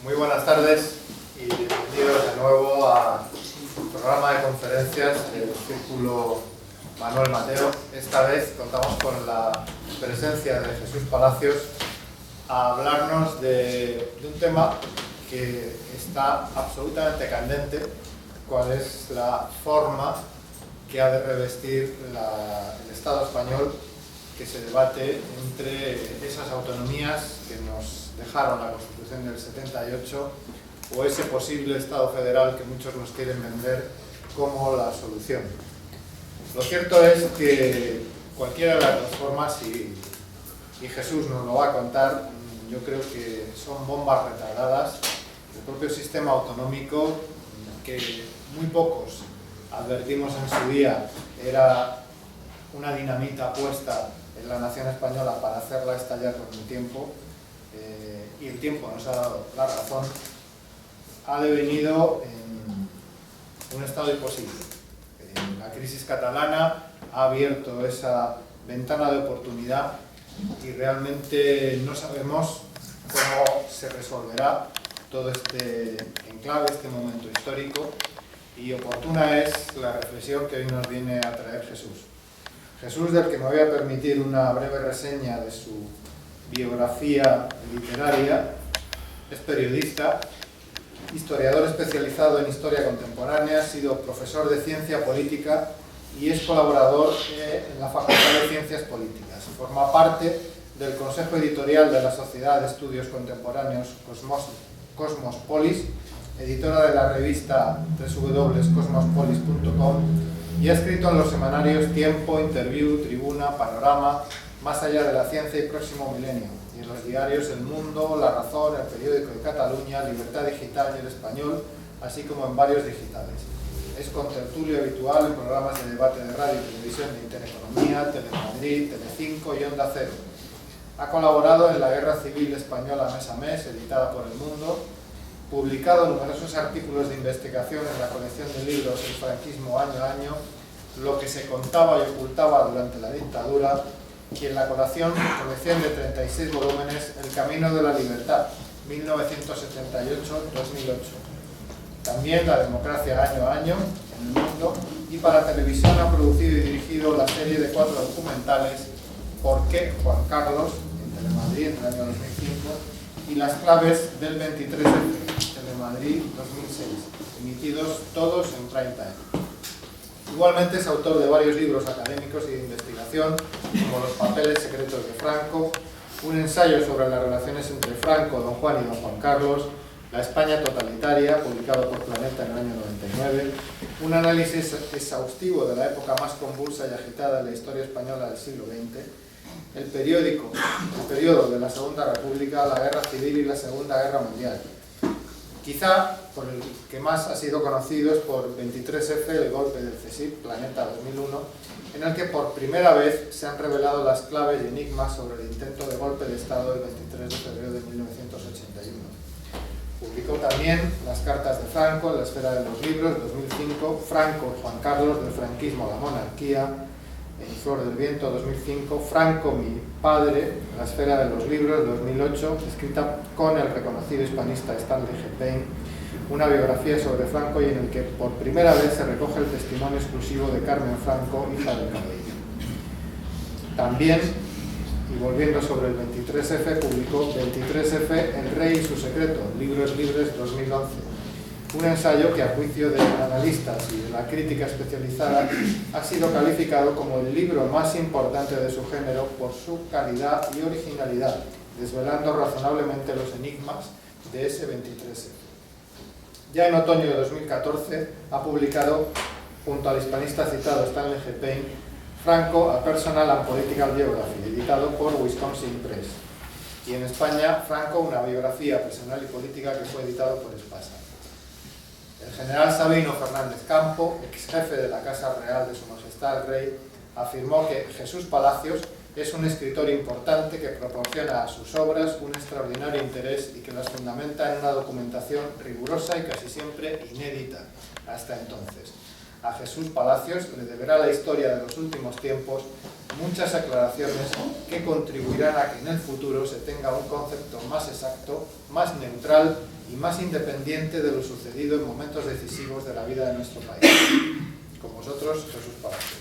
Muy buenas tardes y bienvenidos de nuevo al programa de conferencias del Círculo Manuel Mateo. Esta vez contamos con la presencia de Jesús Palacios a hablarnos de un tema que está absolutamente candente, cuál es la forma que ha de revestir el Estado español, que se debate entre esas autonomías que nos dejaron la Constitución del 78 o ese posible Estado federal que muchos nos quieren vender como la solución. Lo cierto es que cualquiera de las dos formas, y Jesús nos lo va a contar, yo creo que son bombas retardadas del propio sistema autonómico, que muy pocos advertimos en su día era una dinamita puesta en la nación española para hacerla estallar con el tiempo, y el tiempo nos ha dado la razón. Ha devenido en un estado imposible. La crisis catalana ha abierto esa ventana de oportunidad y realmente no sabemos cómo se resolverá todo este enclave, este momento histórico, y oportuna es la reflexión que hoy nos viene a traer Jesús. Jesús, del que me voy a permitir una breve reseña de su biografía literaria. Es periodista, historiador especializado en historia contemporánea, ha sido profesor de ciencia política y es colaborador en la Facultad de Ciencias Políticas. Forma parte del Consejo Editorial de la Sociedad de Estudios Contemporáneos Cosmospolis, editora de la revista www.cosmospolis.com, y ha escrito en los semanarios Tiempo, Interview, Tribuna, Panorama, Más allá de la ciencia y Próximo Milenio, y en los diarios El Mundo, La Razón, El Periódico de Cataluña, Libertad Digital y El Español, así como en varios digitales. Es contertulio habitual en programas de debate de radio y televisión de Intereconomía, Telemadrid, Telecinco y Onda Cero. Ha colaborado en La Guerra Civil Española mes a mes, editada por El Mundo, publicado numerosos artículos de investigación en la colección de libros El franquismo año a año, Lo que se contaba y ocultaba durante la dictadura, y en la colección de 36 volúmenes El camino de la libertad, 1978-2008. También La democracia año a año, en El Mundo, y para televisión ha producido y dirigido la serie de 4 documentales ¿Por qué Juan Carlos?, en Telemadrid en el año 2005, y Las claves del 23F, Telemadrid 2006, emitidos todos en prime time. Igualmente es autor de varios libros académicos y de investigación, como Los papeles secretos de Franco, un ensayo sobre las relaciones entre Franco, Don Juan y Don Juan Carlos, La España totalitaria, publicado por Planeta en el año 99, un análisis exhaustivo de la época más convulsa y agitada de la historia española del siglo XX, el periodo de la Segunda República, la Guerra Civil y la Segunda Guerra Mundial. Quizá por el que más ha sido conocido es por 23F, el golpe del CSIC, Planeta 2001, en el que por primera vez se han revelado las claves y enigmas sobre el intento de golpe de Estado del 23 de febrero de 1981. Publicó también Las cartas de Franco en la esfera de los libros, 2005, Franco, Juan Carlos, del franquismo a la monarquía, en Flor del Viento, 2005, Franco, mi padre, la esfera de los libros, 2008, escrita con el reconocido hispanista Stanley G. Payne, una biografía sobre Franco y en el que por primera vez se recoge el testimonio exclusivo de Carmen Franco, hija del caudillo. También, y volviendo sobre el 23F, publicó 23F, El rey y su secreto, Libros libres, 2011, un ensayo que a juicio de analistas y de la crítica especializada ha sido calificado como el libro más importante de su género por su calidad y originalidad, desvelando razonablemente los enigmas de ese 23F. Ya en otoño de 2014 ha publicado, junto al hispanista citado Stanley G. Payne, Franco, A Personal and Political Biography, editado por Wisconsin Press. Y en España, Franco, una biografía personal y política que fue editado por Espasa. El general Sabino Fernández Campo, ex jefe de la Casa Real de Su Majestad el Rey, afirmó que Jesús Palacios es un escritor importante que proporciona a sus obras un extraordinario interés y que las fundamenta en una documentación rigurosa y casi siempre inédita hasta entonces. A Jesús Palacios le deberá la historia de los últimos tiempos muchas aclaraciones que contribuirán a que en el futuro se tenga un concepto más exacto, más neutral y más independiente de lo sucedido en momentos decisivos de la vida de nuestro país. Con vosotros, Jesús Palacios.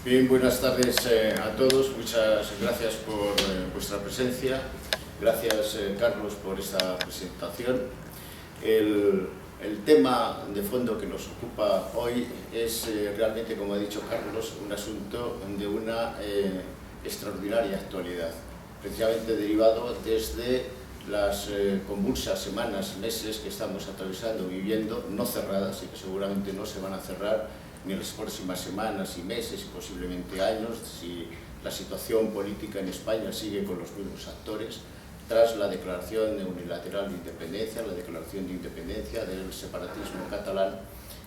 Bien, buenas tardes a todos. Muchas gracias por vuestra presencia. Gracias, Carlos, por esta presentación. El tema de fondo que nos ocupa hoy es realmente, como ha dicho Carlos, un asunto de una extraordinaria actualidad, precisamente derivado desde las convulsas semanas, meses que estamos atravesando, viviendo, no cerradas y que seguramente no se van a cerrar ni en las próximas semanas y meses y posiblemente años, si la situación política en España sigue con los mismos actores, tras la declaración unilateral de independencia, la declaración de independencia del separatismo catalán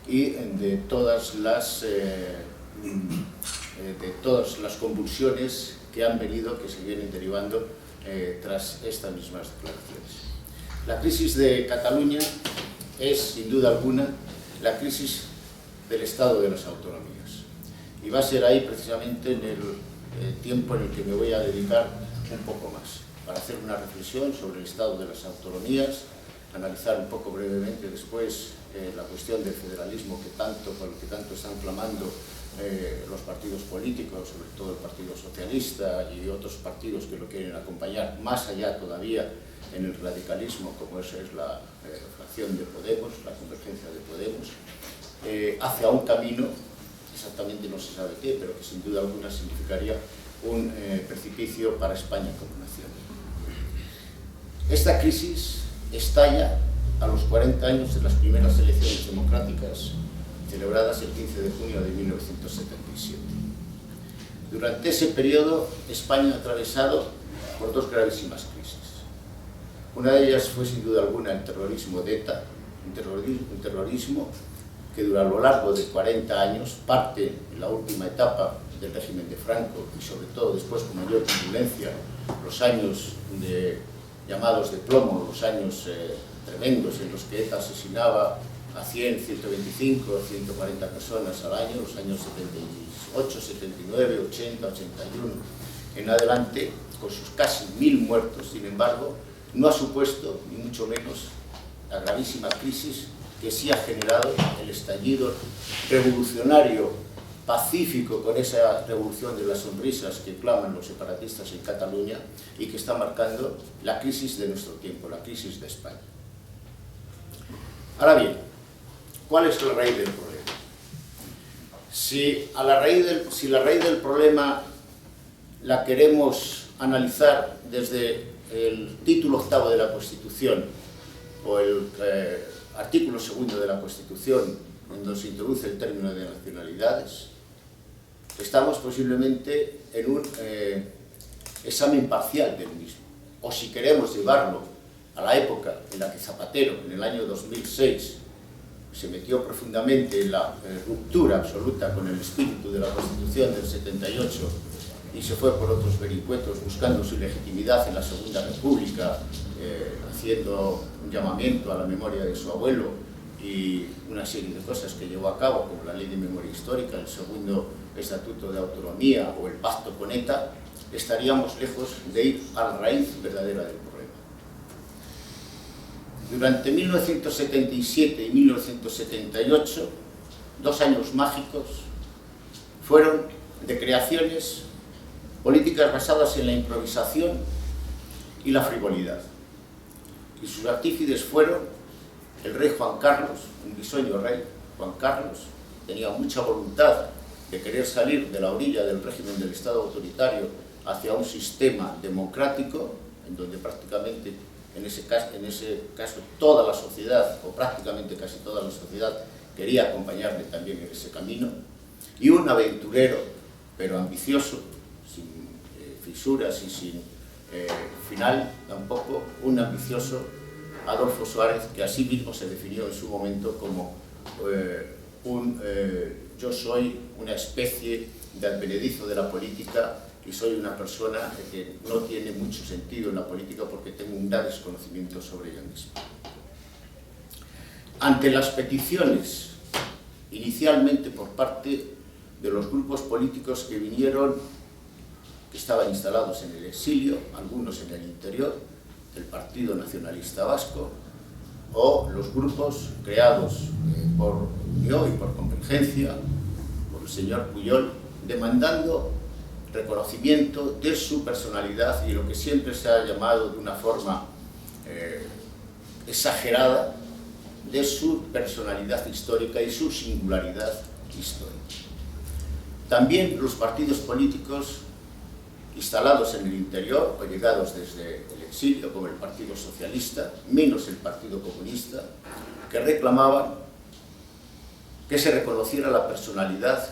y de todas las convulsiones que han venido, que se vienen derivando tras estas mismas declaraciones. La crisis de Cataluña es, sin duda alguna, la crisis del Estado de las autonomías. Y va a ser ahí precisamente en el tiempo en el que me voy a dedicar un poco más, para hacer una reflexión sobre el Estado de las autonomías, analizar un poco brevemente después la cuestión del federalismo por el que tanto están clamando los partidos políticos, sobre todo el Partido Socialista y otros partidos que lo quieren acompañar, más allá todavía en el radicalismo, como es la fracción de Podemos, la convergencia de Podemos, hacia un camino, exactamente no se sabe qué, pero que sin duda alguna significaría un precipicio para España como nación. Esta crisis estalla a los 40 años de las primeras elecciones democráticas celebradas el 15 de junio de 1977. Durante ese periodo, España ha atravesado por dos gravísimas crisis. Una de ellas fue sin duda alguna el terrorismo de ETA, un terrorismo que a lo largo de 40 años, parte en la última etapa del régimen de Franco y sobre todo después con mayor turbulencia, los años llamados de plomo, los años tremendos en los que ETA asesinaba a 100, 125, 140 personas al año, los años 78, 79, 80, 81, en adelante, con sus casi 1000 muertos, sin embargo, no ha supuesto, ni mucho menos, la gravísima crisis que sí ha generado el estallido revolucionario, pacífico, con esa revolución de las sonrisas que claman los separatistas en Cataluña y que está marcando la crisis de nuestro tiempo, la crisis de España. Ahora bien, ¿cuál es la raíz del problema? Si la raíz del problema la queremos analizar desde el título 8º de la Constitución o el artículo 2º de la Constitución, donde se introduce el término de nacionalidades, estamos posiblemente en un examen parcial del mismo. O si queremos llevarlo a la época en la que Zapatero, en el año 2006, se metió profundamente en la ruptura absoluta con el espíritu de la Constitución del 78 y se fue por otros vericuetos buscando su legitimidad en la Segunda República, haciendo un llamamiento a la memoria de su abuelo y una serie de cosas que llevó a cabo, como la Ley de Memoria Histórica, el segundo Estatuto de Autonomía o el Pacto con ETA, estaríamos lejos de ir a la raíz verdadera del problema. Durante 1977 y 1978, 2 años mágicos, fueron de creaciones políticas basadas en la improvisación y la frivolidad. Y sus artífices fueron el rey Juan Carlos, un bisoño rey, Juan Carlos, tenía mucha voluntad de querer salir de la orilla del régimen del Estado autoritario hacia un sistema democrático, en donde prácticamente, en ese caso, toda la sociedad, o prácticamente casi toda la sociedad, quería acompañarle también en ese camino, y un aventurero, pero ambicioso, sin fisuras y sin final tampoco, un ambicioso Adolfo Suárez, que así mismo se definió en su momento como yo soy una especie de advenedizo de la política y soy una persona que no tiene mucho sentido en la política porque tengo un gran desconocimiento sobre ella misma. ante las peticiones inicialmente por parte de los grupos políticos que vinieron, que estaban instalados en el exilio, algunos en el interior del Partido Nacionalista Vasco, o los grupos creados por Unió y por Convergencia, por el señor Pujol, demandando reconocimiento de su personalidad y lo que siempre se ha llamado de una forma exagerada, de su personalidad histórica y su singularidad histórica. También los partidos políticos instalados en el interior o llegados desde el exilio, como el Partido Socialista, menos el Partido Comunista, que reclamaban que se reconociera la personalidad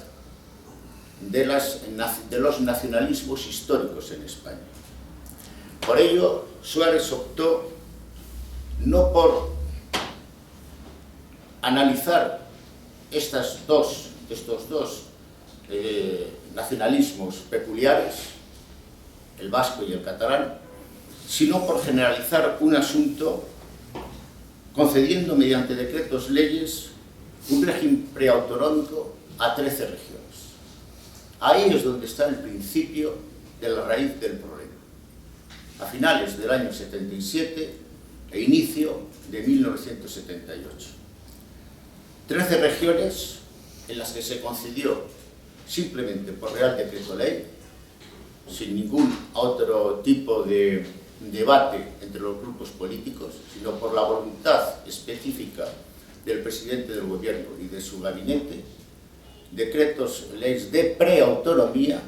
de los nacionalismos históricos en España. Por ello, Suárez optó no por analizar estos dos nacionalismos peculiares, el vasco y el catalán, sino por generalizar un asunto concediendo mediante decretos leyes un régimen preautonómico a 13 regiones. Ahí es donde está el principio de la raíz del problema. A finales del año 77 e inicio de 1978. 13 regiones en las que se concedió simplemente por Real Decreto Ley, sin ningún otro tipo de debate entre los grupos políticos, sino por la voluntad específica del presidente del gobierno y de su gabinete, decretos leyes de preautonomía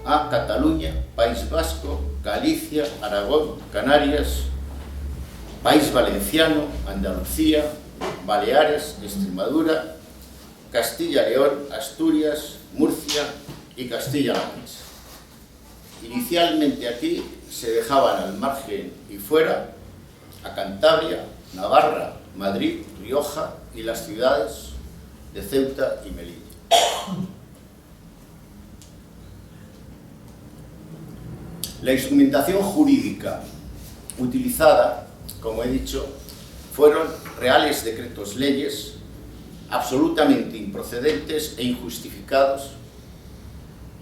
a Cataluña, País Vasco, Galicia, Aragón, Canarias, País Valenciano, Andalucía, Baleares, Extremadura, Castilla-León, Asturias, Murcia y Castilla-La Mancha. Inicialmente aquí se dejaban al margen y fuera a Cantabria, Navarra, Madrid, Rioja y las ciudades de Ceuta y Melilla. La instrumentación jurídica utilizada, como he dicho, fueron reales decretos leyes absolutamente improcedentes e injustificados,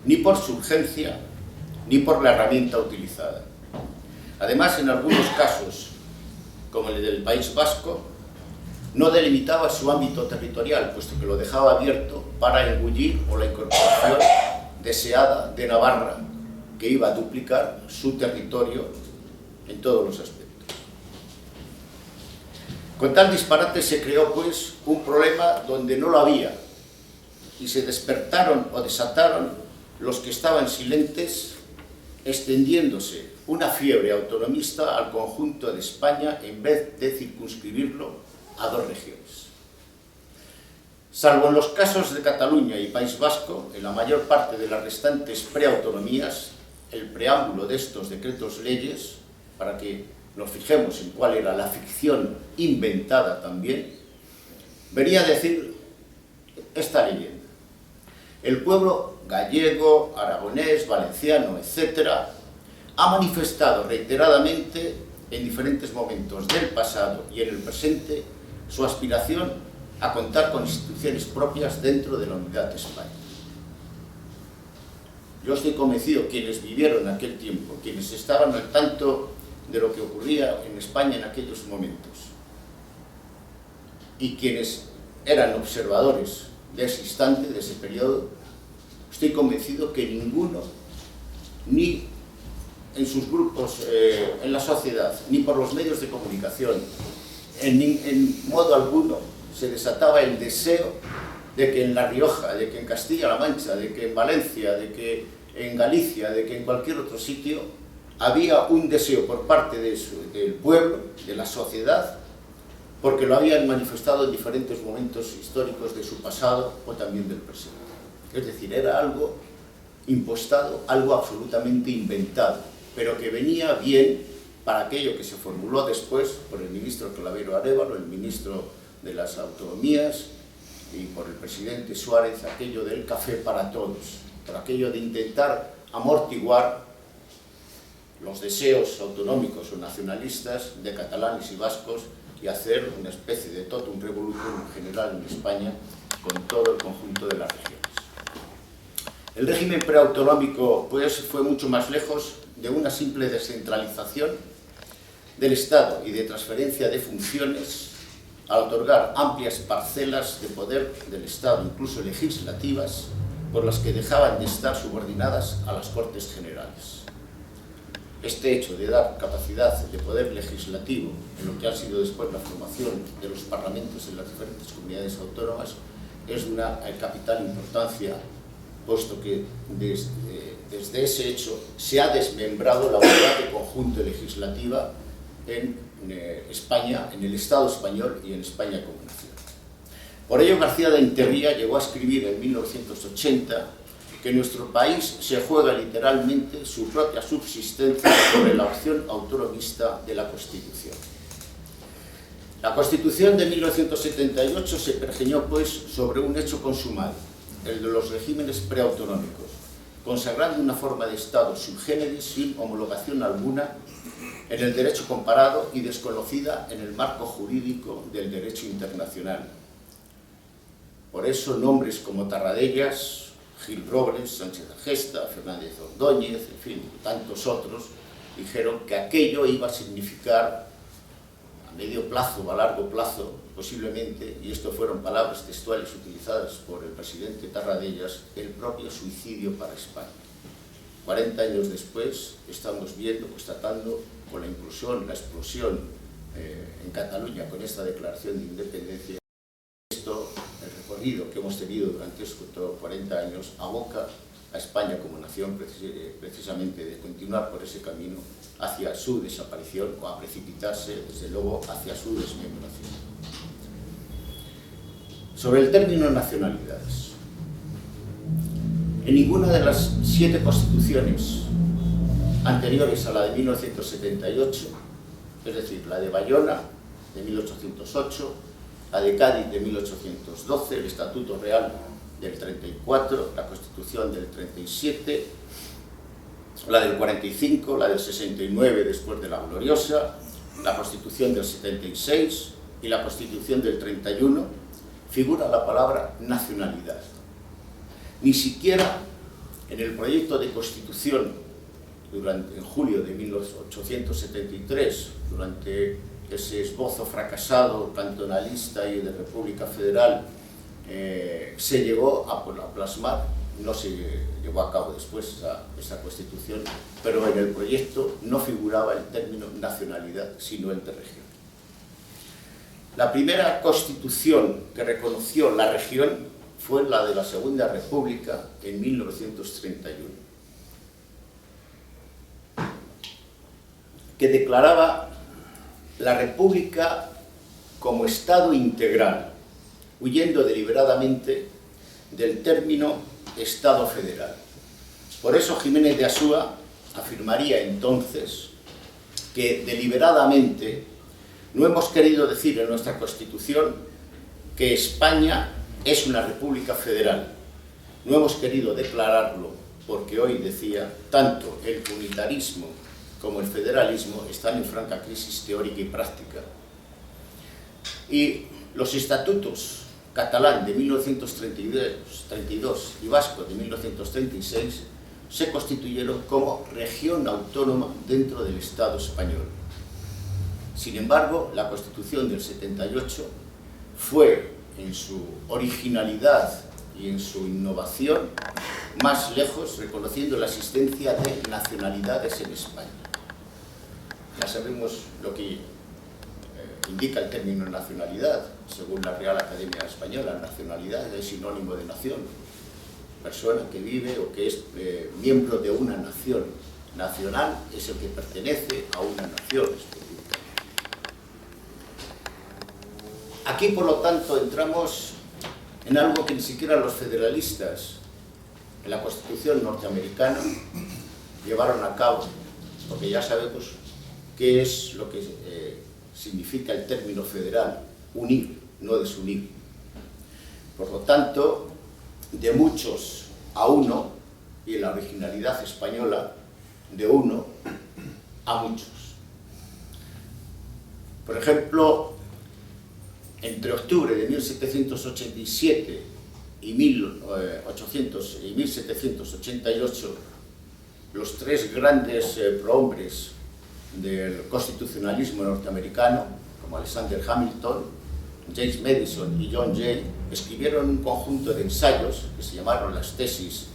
ni por su urgencia, ni por la herramienta utilizada. Además, en algunos casos, como el del País Vasco, no delimitaba su ámbito territorial, puesto que lo dejaba abierto para engullir o la incorporación deseada de Navarra, que iba a duplicar su territorio en todos los aspectos. Con tal disparate se creó, pues, un problema donde no lo había, y se despertaron o desataron los que estaban silentes, extendiéndose una fiebre autonomista al conjunto de España en vez de circunscribirlo a 2 regiones. Salvo en los casos de Cataluña y País Vasco, en la mayor parte de las restantes preautonomías, el preámbulo de estos decretos leyes, para que nos fijemos en cuál era la ficción inventada también, venía a decir esta leyenda. El pueblo gallego, aragonés, valenciano, etc., ha manifestado reiteradamente en diferentes momentos del pasado y en el presente su aspiración a contar con instituciones propias dentro de la unidad de España. Yo estoy convencido, quienes vivieron aquel tiempo, quienes estaban al tanto de lo que ocurría en España en aquellos momentos y quienes eran observadores de ese instante, de ese periodo, estoy convencido que ninguno, ni en sus grupos, en la sociedad, ni por los medios de comunicación, en modo alguno se desataba el deseo de que en La Rioja, de que en Castilla-La Mancha, de que en Valencia, de que en Galicia, de que en cualquier otro sitio, había un deseo por parte del pueblo, de la sociedad, porque lo habían manifestado en diferentes momentos históricos de su pasado o también del presente. Es decir, era algo impostado, algo absolutamente inventado, pero que venía bien para aquello que se formuló después por el ministro Clavero Arévalo, el ministro de las Autonomías, y por el presidente Suárez, aquello del café para todos, por aquello de intentar amortiguar los deseos autonómicos o nacionalistas de catalanes y vascos y hacer una especie de totum revolutum general en España con todo el conjunto de las regiones. El régimen preautonómico pues, fue mucho más lejos de una simple descentralización del Estado y de transferencia de funciones al otorgar amplias parcelas de poder del Estado, incluso legislativas, por las que dejaban de estar subordinadas a las Cortes Generales. Este hecho de dar capacidad de poder legislativo en lo que ha sido después la formación de los parlamentos en las diferentes comunidades autónomas es de una capital importancia, puesto que desde ese hecho se ha desmembrado la unidad de conjunto legislativa en España, en el Estado español y en España como nación. Por ello, García de Interría llegó a escribir en 1980 que nuestro país se juega literalmente su propia subsistencia sobre la opción autonomista de la Constitución. La Constitución de 1978 se pergeñó, pues, sobre un hecho consumado, el de los regímenes preautonómicos, consagrando una forma de Estado sub generis sin homologación alguna en el derecho comparado y desconocida en el marco jurídico del derecho internacional. Por eso nombres como Tarradellas, Gil Robles, Sánchez Agesta, Fernández Ordóñez, en fin, tantos otros, dijeron que aquello iba a significar a medio plazo o a largo plazo, posiblemente, y esto fueron palabras textuales utilizadas por el presidente Tarradellas, el propio suicidio para España. 40 años después estamos viendo, constatando, con la inclusión, la explosión en Cataluña con esta declaración de independencia, esto, el recorrido que hemos tenido durante estos 40 años, aboca a España como nación precisamente de continuar por ese camino hacia su desaparición o a precipitarse, desde luego, hacia su desmembración. Sobre el término nacionalidades. En ninguna de las 7 constituciones anteriores a la de 1978, es decir, la de Bayona de 1808, la de Cádiz de 1812, el Estatuto Real del 34, la Constitución del 37, la del 45, la del 69 después de la Gloriosa, la Constitución del 76 y la Constitución del 31, figura la palabra nacionalidad. Ni siquiera en el proyecto de Constitución en julio de 1873, durante ese esbozo fracasado, cantonalista y de República Federal, se llegó a plasmar, no se llevó a cabo después esa Constitución, pero en el proyecto no figuraba el término nacionalidad, sino el de región. La primera Constitución que reconoció la región fue la de la Segunda República en 1931, que declaraba la República como Estado integral, huyendo deliberadamente del término Estado federal. Por eso Jiménez de Asúa afirmaría entonces que deliberadamente no hemos querido decir en nuestra Constitución que España es una república federal. No hemos querido declararlo porque hoy, decía, tanto el unitarismo como el federalismo están en franca crisis teórica y práctica. Y los estatutos catalán de 1932 y vasco de 1936 se constituyeron como región autónoma dentro del Estado español. Sin embargo, la Constitución del 78 fue, en su originalidad y en su innovación, más lejos, reconociendo la existencia de nacionalidades en España. Ya sabemos lo que indica el término nacionalidad. Según la Real Academia Española, nacionalidad es sinónimo de nación. Persona que vive o que es miembro de una nación. Nacional es el que pertenece a una nación específica. Aquí, por lo tanto, entramos en algo que ni siquiera los federalistas en la Constitución norteamericana llevaron a cabo, porque ya sabemos qué es lo que significa el término federal: unir, no desunir. Por lo tanto, de muchos a uno, y en la originalidad española, de uno a muchos. Por ejemplo, entre octubre de 1787 y 1788, los tres grandes prohombres del constitucionalismo norteamericano, como Alexander Hamilton, James Madison y John Jay, escribieron un conjunto de ensayos que se llamaron las tesis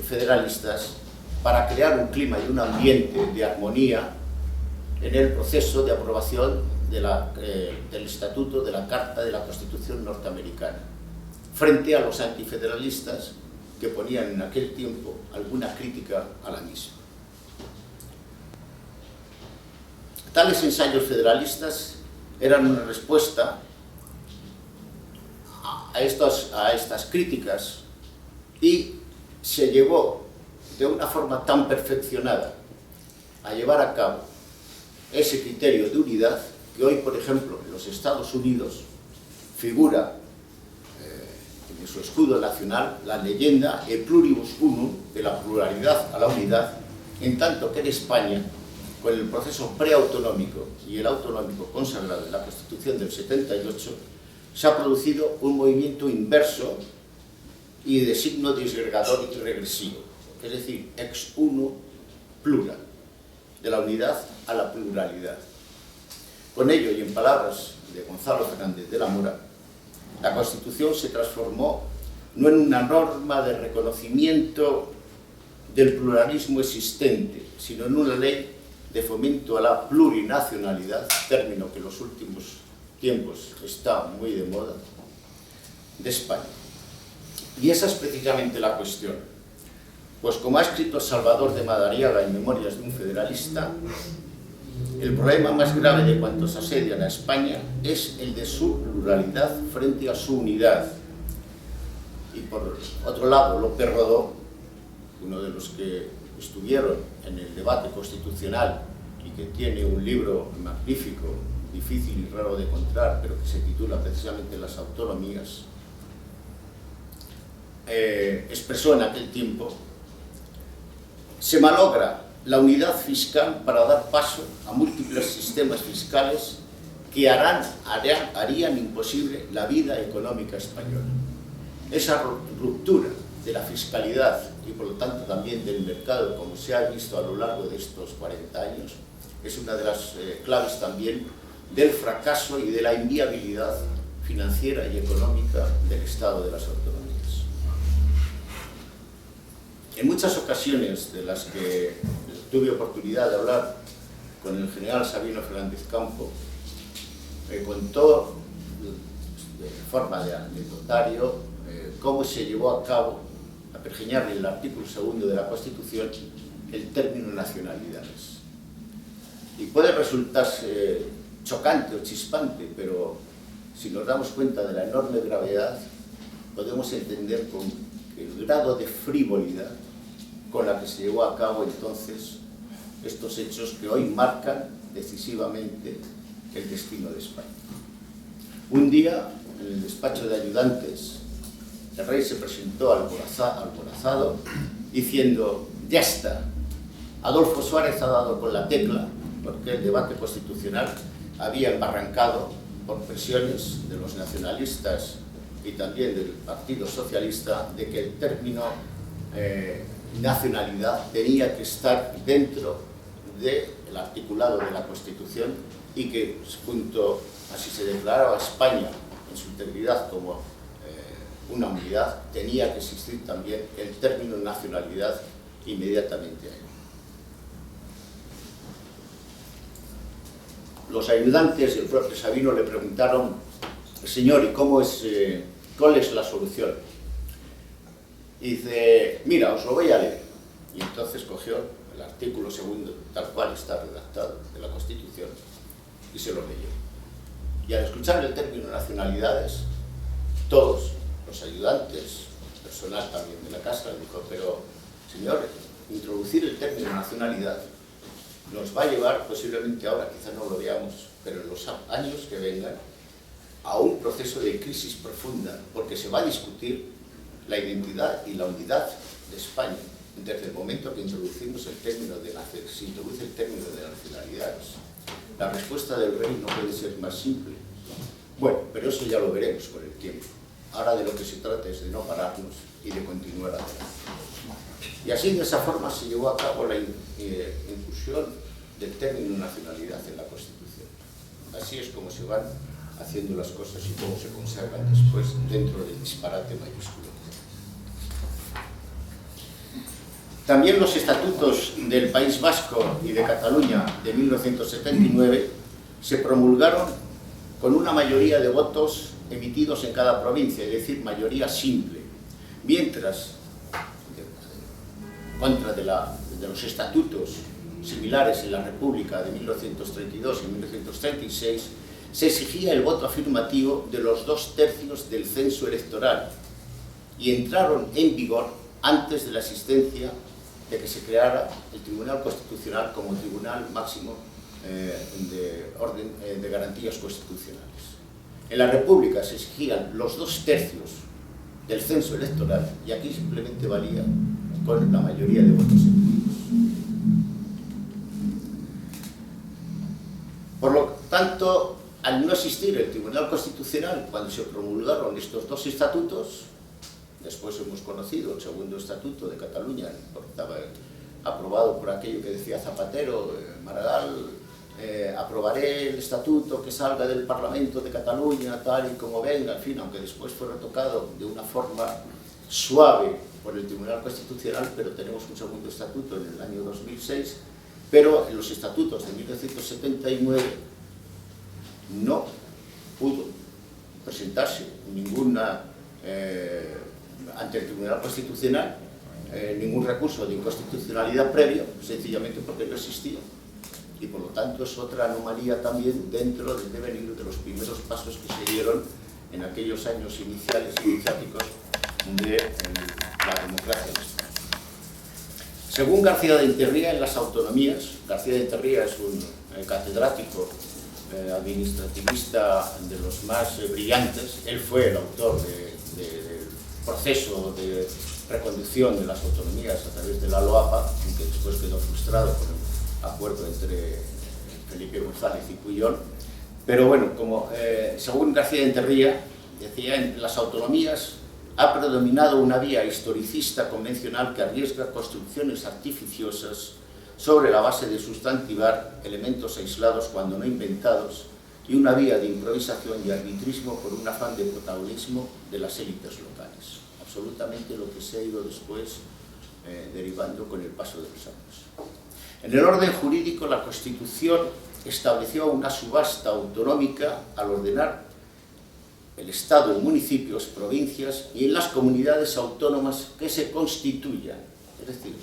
federalistas para crear un clima y un ambiente de armonía en el proceso de aprobación del Estatuto, de la Carta de la Constitución norteamericana, frente a los antifederalistas que ponían en aquel tiempo alguna crítica a la misma. Tales ensayos federalistas eran una respuesta a estas críticas y se llevó de una forma tan perfeccionada a llevar a cabo ese criterio de unidad que hoy, por ejemplo, en los Estados Unidos figura en su escudo nacional la leyenda e pluribus unum, de la pluralidad a la unidad, en tanto que en España, con el proceso preautonómico y el autonómico consagrado en la Constitución del 78, se ha producido un movimiento inverso y de signo disgregador y regresivo, es decir, ex uno plural, de la unidad a la pluralidad. Con ello, y en palabras de Gonzalo Fernández de la Mora, la Constitución se transformó no en una norma de reconocimiento del pluralismo existente, sino en una ley de fomento a la plurinacionalidad, término que en los últimos tiempos está muy de moda, de España. Y esa es precisamente la cuestión. Pues como ha escrito Salvador de Madariaga en Memorias de un federalista, el problema más grave de cuantos asedian a España es el de su pluralidad frente a su unidad. Y por otro lado, López Rodó, uno de los que estuvieron en el debate constitucional y que tiene un libro magnífico, difícil y raro de encontrar, pero que se titula precisamente Las autonomías, expresó en aquel tiempo: se malogra la unidad fiscal para dar paso a múltiples sistemas fiscales que harían imposible la vida económica española. Esa ruptura de la fiscalidad y por lo tanto también del mercado, como se ha visto a lo largo de estos 40 años, es una de las claves también del fracaso y de la inviabilidad financiera y económica del Estado de las autonomías. En muchas ocasiones de las que tuve oportunidad de hablar con el general Sabino Fernández Campo, me contó de forma de anecdotario cómo se llevó a cabo, a pergeñar en el artículo 2 de la Constitución, el término nacionalidades. Y puede resultarse chocante o chispante, pero si nos damos cuenta de la enorme gravedad, podemos entender con el grado de frivolidad con la que se llevó a cabo entonces estos hechos que hoy marcan decisivamente el destino de España. Un día, en el despacho de ayudantes, el rey se presentó alborazado diciendo: ya está, Adolfo Suárez ha dado con la tecla, porque el debate constitucional había embarrancado por presiones de los nacionalistas y también del Partido Socialista de que el término nacionalidad tenía que estar dentro del articulado de la Constitución y que, junto a si se declaraba España en su integridad como una unidad, tenía que existir también el término nacionalidad inmediatamente ahí. Los ayudantes y el propio Sabino le preguntaron: señor, ¿y cómo es, cuál es la solución? Y dice: mira, os lo voy a leer. Y entonces cogió el artículo 2, tal cual está redactado, de la Constitución, y se lo leyó. Y al escuchar el término nacionalidades, todos los ayudantes, personal también de la casa, le dijo: pero, señor, introducir el término nacionalidad nos va a llevar, posiblemente ahora, quizá no lo veamos, pero en los años que vengan, a un proceso de crisis profunda, porque se va a discutir la identidad y la unidad de España desde el momento que introducimos el término se introduce el término de nacionalidades. La respuesta del rey no puede ser más simple. Bueno, pero eso ya lo veremos con el tiempo. Ahora de lo que se trata es de no pararnos y de continuar adelante. Y así, de esa forma, se llevó a cabo la inclusión del término nacionalidad en la Constitución. Así es como se van haciendo las cosas y cómo se conservan después dentro del disparate mayúsculo. También los estatutos del País Vasco y de Cataluña de 1979 se promulgaron con una mayoría de votos emitidos en cada provincia, es decir, mayoría simple, mientras, contra de los estatutos similares en la República de 1932 y 1936, se exigía el voto afirmativo de los 2/3 del censo electoral y entraron en vigor antes de la existencia de que se creara el Tribunal Constitucional como Tribunal Máximo de Garantías Constitucionales. En la República se exigían los 2/3 del censo electoral y aquí simplemente valía con la mayoría de votos emitidos. Por lo tanto, al no existir el Tribunal Constitucional cuando se promulgaron estos dos estatutos, después hemos conocido el segundo estatuto de Cataluña, porque estaba aprobado por aquello que decía Zapatero, Maragall, aprobaré el estatuto que salga del Parlamento de Cataluña, tal y como venga, en fin, aunque después fue retocado de una forma suave por el Tribunal Constitucional, pero tenemos un segundo estatuto en el año 2006, pero en los estatutos de 1979 no pudo presentarse ninguna ante el Tribunal Constitucional ningún recurso de inconstitucionalidad previo, sencillamente porque no existía. Y por lo tanto es otra anomalía también dentro del devenir de los primeros pasos que se dieron en aquellos años iniciales iniciáticos de la democracia en España. Según García de Interría, en las autonomías, García de Interría es un catedrático administrativista de los más brillantes. Él fue el autor del proceso de reconducción de las autonomías a través de la LOAPA, aunque después quedó frustrado por el acuerdo entre Felipe González y Pujol. Pero bueno, según García de Interría, decía, en las autonomías ha predominado una vía historicista convencional que arriesga construcciones artificiosas sobre la base de sustantivar elementos aislados cuando no inventados y una vía de improvisación y arbitrismo por un afán de protagonismo de las élites locales. Absolutamente lo que se ha ido después derivando con el paso de los años. En el orden jurídico, la Constitución estableció una subasta autonómica al ordenar el Estado en municipios, provincias y en las comunidades autónomas que se constituyan. Es decir,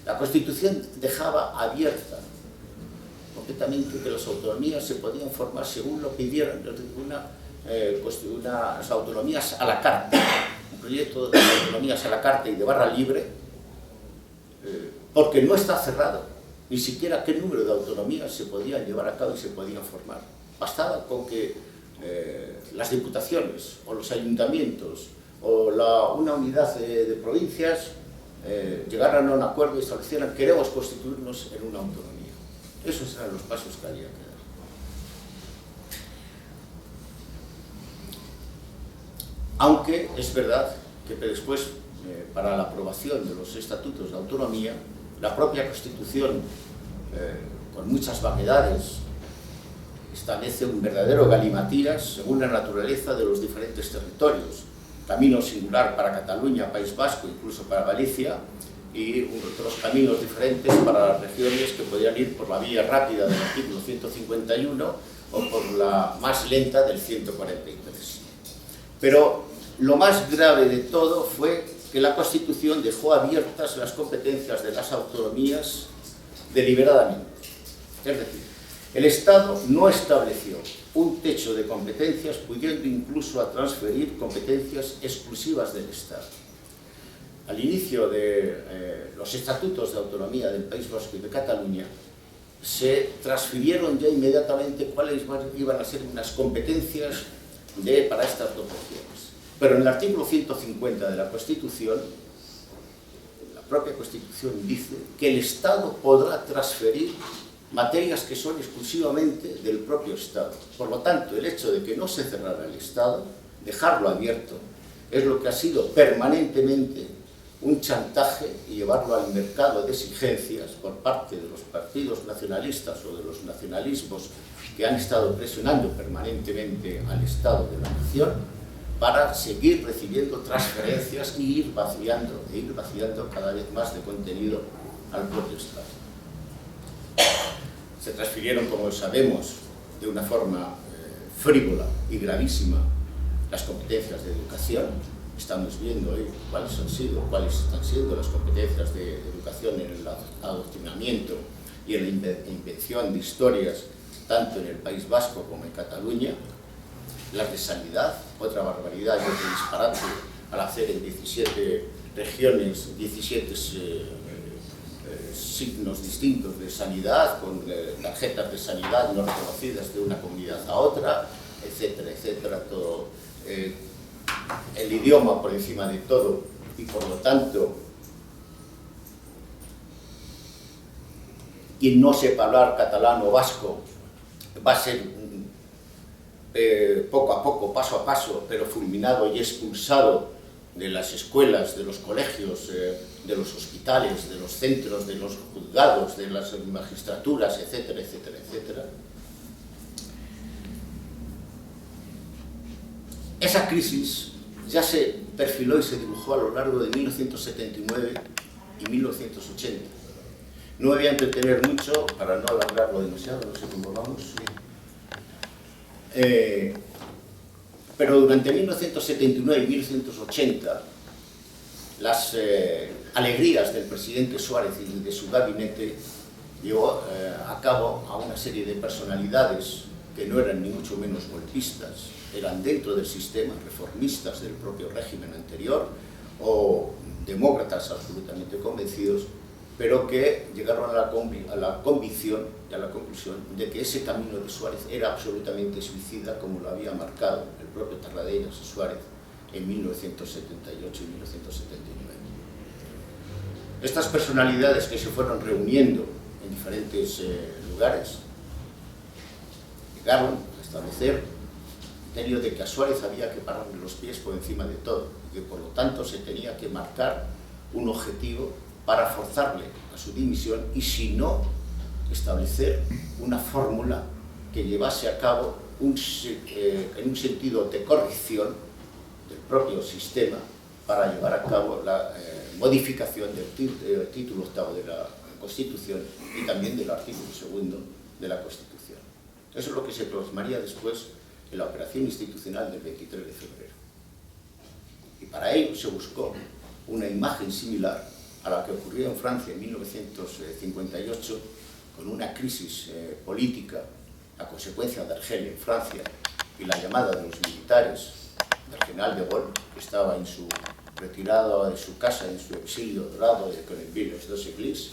la Constitución dejaba abierta completamente que las autonomías se podían formar según lo pidieran, unas autonomías a la carta, un proyecto de autonomías a la carta y de barra libre, porque no está cerrado ni siquiera qué número de autonomías se podían llevar a cabo y se podían formar. Bastaba con que las diputaciones o los ayuntamientos o una unidad de provincias llegaran a un acuerdo y establecieran queremos constituirnos en una autonomía. Esos eran los pasos que había que dar. Aunque es verdad que después, para la aprobación de los estatutos de autonomía, la propia Constitución, con muchas vaguedades, establece un verdadero galimatías según la naturaleza de los diferentes territorios. Camino singular para Cataluña, País Vasco, incluso para Galicia, y otros caminos diferentes para las regiones que podían ir por la vía rápida del artículo 151 o por la más lenta del 143. Pero lo más grave de todo fue que la Constitución dejó abiertas las competencias de las autonomías deliberadamente. Es decir, el Estado no estableció un techo de competencias, pudiendo incluso a transferir competencias exclusivas del Estado. Al inicio de los estatutos de autonomía del País Vasco y de Cataluña, se transfirieron ya inmediatamente cuáles iban a ser unas competencias para estas dos regiones. Pero en el artículo 150 de la Constitución, la propia Constitución dice que el Estado podrá transferir materias que son exclusivamente del propio Estado. Por lo tanto, el hecho de que no se cerrara el Estado, dejarlo abierto, es lo que ha sido permanentemente un chantaje y llevarlo al mercado de exigencias por parte de los partidos nacionalistas o de los nacionalismos que han estado presionando permanentemente al Estado de la nación para seguir recibiendo transferencias e ir vaciando cada vez más de contenido al propio Estado. Se transfirieron, como sabemos, de una forma frívola y gravísima las competencias de educación. Estamos viendo hoy cuáles están siendo las competencias de educación en el adoctrinamiento y en la invención de historias, tanto en el País Vasco como en Cataluña. Las de sanidad, otra barbaridad y otro disparate, al hacer en 17 regiones, 17 signos distintos de sanidad, con tarjetas de sanidad no reconocidas de una comunidad a otra, etcétera, etcétera, todo. El idioma por encima de todo, y por lo tanto quien no sepa hablar catalán o vasco va a ser poco a poco, paso a paso, pero fulminado y expulsado de las escuelas, de los colegios, de los hospitales, de los centros, de los juzgados, de las magistraturas, etcétera, etcétera, etcétera. Esa crisis ya se perfiló y se dibujó a lo largo de 1979 y 1980. No me voy a entretener mucho para no alargarlo demasiado, no sé cómo vamos. Pero durante 1979 y 1980, las alegrías del presidente Suárez y de su gabinete llevó a cabo a una serie de personalidades que no eran ni mucho menos golpistas, eran dentro del sistema, reformistas del propio régimen anterior o demócratas absolutamente convencidos, pero que llegaron a la convicción y a la conclusión de que ese camino de Suárez era absolutamente suicida, como lo había marcado el propio Tarradellas Suárez en 1978 y 1979. Estas personalidades que se fueron reuniendo en diferentes lugares llegaron a establecer el criterio de que a Suárez había que pararle los pies por encima de todo y que por lo tanto se tenía que marcar un objetivo para forzarle a su dimisión y, si no, establecer una fórmula que llevase a cabo en un sentido de corrección del propio sistema para llevar a cabo la modificación del título octavo de la Constitución y también del artículo segundo de la Constitución. Eso es lo que se plasmaría después en la operación institucional del 23 de febrero. Y para ello se buscó una imagen similar a la que ocurrió en Francia en 1958, con una crisis política a consecuencia de Argelia en Francia y la llamada de los militares del general de Gaulle, que estaba en su retirado de su casa, en su exilio dorado de Conneville-les-Deux-Églises,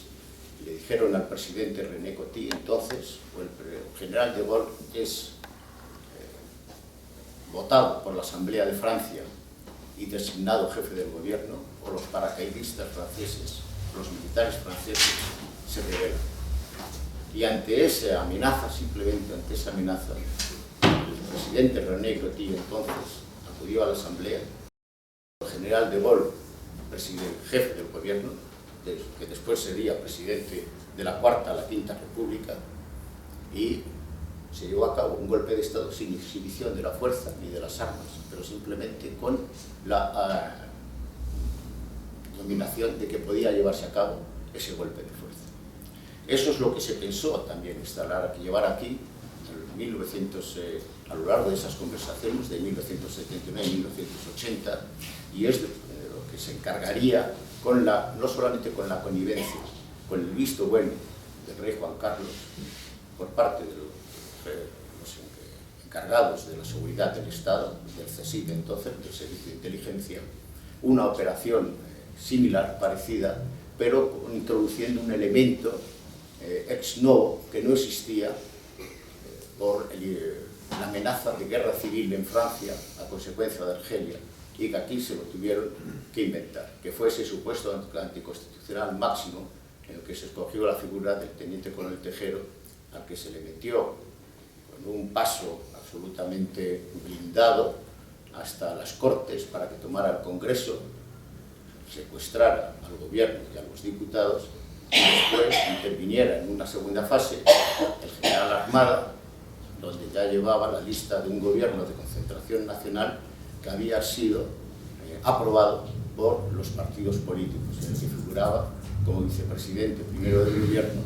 y le dijeron al presidente René Coty, entonces, o el general de Gaulle es votado por la Asamblea de Francia y designado jefe del gobierno, o los paracaidistas franceses, los militares franceses, se rebelan. Y ante esa amenaza, simplemente ante esa amenaza, el presidente René Coty entonces acudió a la Asamblea, el general de Gaulle, jefe del gobierno, que después sería presidente de la Cuarta a la Quinta República, y se llevó a cabo un golpe de Estado sin exhibición de la fuerza ni de las armas, pero simplemente con la dominación de que podía llevarse a cabo ese golpe de fuerza. Eso es lo que se pensó también llevar aquí a lo largo de esas conversaciones de 1979 y 1980, y es lo que se encargaría no solamente con la connivencia, con el visto bueno del rey Juan Carlos por parte de los encargados de la seguridad del Estado, del CSIC entonces, del Servicio de Inteligencia, una operación similar, parecida, pero introduciendo un elemento ex novo que no existía por la amenaza de guerra civil en Francia a consecuencia de Argelia, y que aquí se lo tuvieron que inventar, que fue ese supuesto anticonstitucional máximo en el que se escogió la figura del teniente coronel Tejero al que se le metió con un paso absolutamente blindado hasta las Cortes para que tomara el Congreso, secuestrara al gobierno y a los diputados, y después interviniera en una segunda fase el general Armada, donde ya llevaba la lista de un gobierno de concentración nacional que había sido aprobado por los partidos políticos, en el que figuraba como vicepresidente primero del gobierno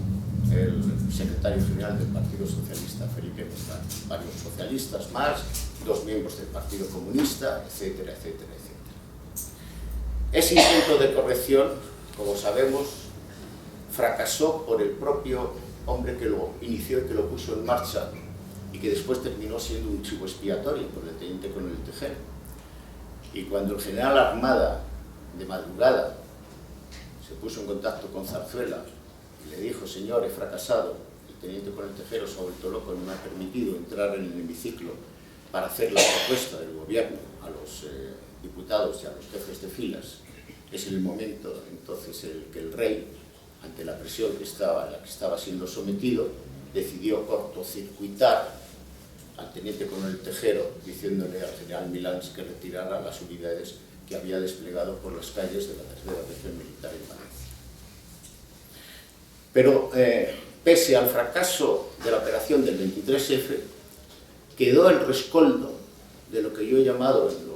el secretario general del Partido Socialista, Felipe González, varios socialistas más, 2 miembros del Partido Comunista, etcétera, etcétera, etcétera. Ese intento de corrección, como sabemos, fracasó por el propio hombre que lo inició y que lo puso en marcha, y que después terminó siendo un chivo expiatorio por el teniente coronel Tejero. Y cuando el general Armada, de madrugada, se puso en contacto con Zarzuela y le dijo: señor, he fracasado, el teniente coronel Tejero se ha vuelto loco, no me ha permitido entrar en el hemiciclo para hacer la propuesta del gobierno a los diputados y a los jefes de filas, es el momento entonces el que el rey, ante la presión a la que estaba siendo sometido, decidió cortocircuitar al teniente coronel Tejero, diciéndole al general Milans que retirara las unidades que había desplegado por las calles de la tercera región militar en Valencia. Pero pese al fracaso de la operación del 23F, quedó el rescoldo de lo que yo he llamado en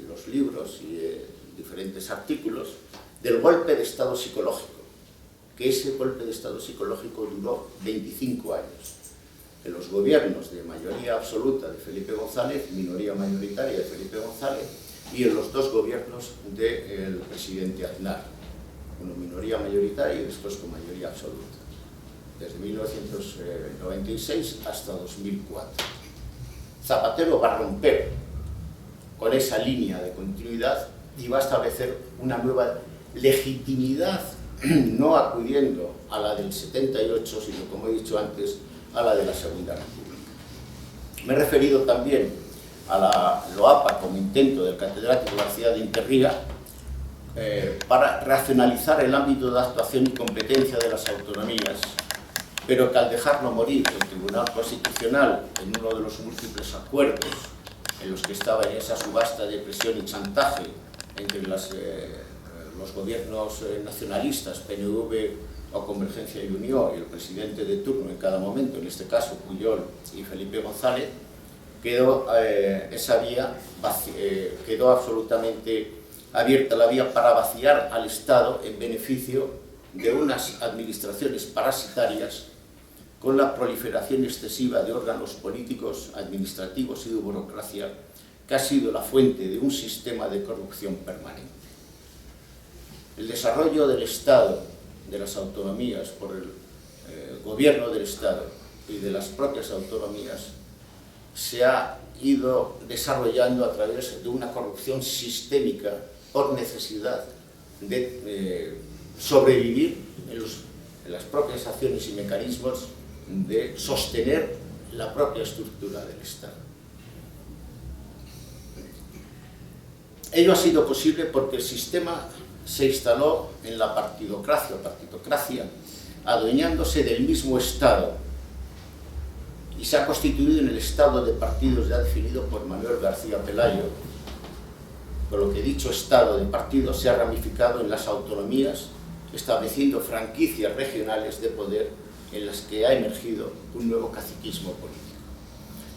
los libros y en diferentes artículos del golpe de Estado psicológico, que ese golpe de Estado psicológico duró 25 años. En los gobiernos de mayoría absoluta de Felipe González, minoría mayoritaria de Felipe González, y en los 2 gobiernos del presidente Aznar, uno minoría mayoritaria y después con mayoría absoluta, desde 1996 hasta 2004. Zapatero va a romper con esa línea de continuidad y va a establecer una nueva legitimidad, no acudiendo a la del 78, sino, como he dicho antes, a la de la Segunda República. Me he referido también a la LOAPA como intento del catedrático García de Interriga para racionalizar el ámbito de actuación y competencia de las autonomías, pero que al dejarlo morir el Tribunal Constitucional en uno de los múltiples acuerdos en los que estaba en esa subasta de presión y chantaje entre los gobiernos nacionalistas, PNV o Convergencia y Unió, y el presidente de turno en cada momento, en este caso Pujol y Felipe González, quedó absolutamente abierta la vía para vaciar al Estado en beneficio de unas administraciones parasitarias con la proliferación excesiva de órganos políticos, administrativos y de burocracia, que ha sido la fuente de un sistema de corrupción permanente. El desarrollo del Estado, de las autonomías, por el gobierno del Estado y de las propias autonomías, se ha ido desarrollando a través de una corrupción sistémica por necesidad de sobrevivir en las propias acciones y mecanismos de sostener la propia estructura del Estado. Ello ha sido posible porque el sistema se instaló en la partidocracia, adueñándose del mismo Estado, y se ha constituido en el Estado de partidos ya definido por Manuel García Pelayo, con lo que dicho Estado de partidos se ha ramificado en las autonomías, estableciendo franquicias regionales de poder en las que ha emergido un nuevo caciquismo político.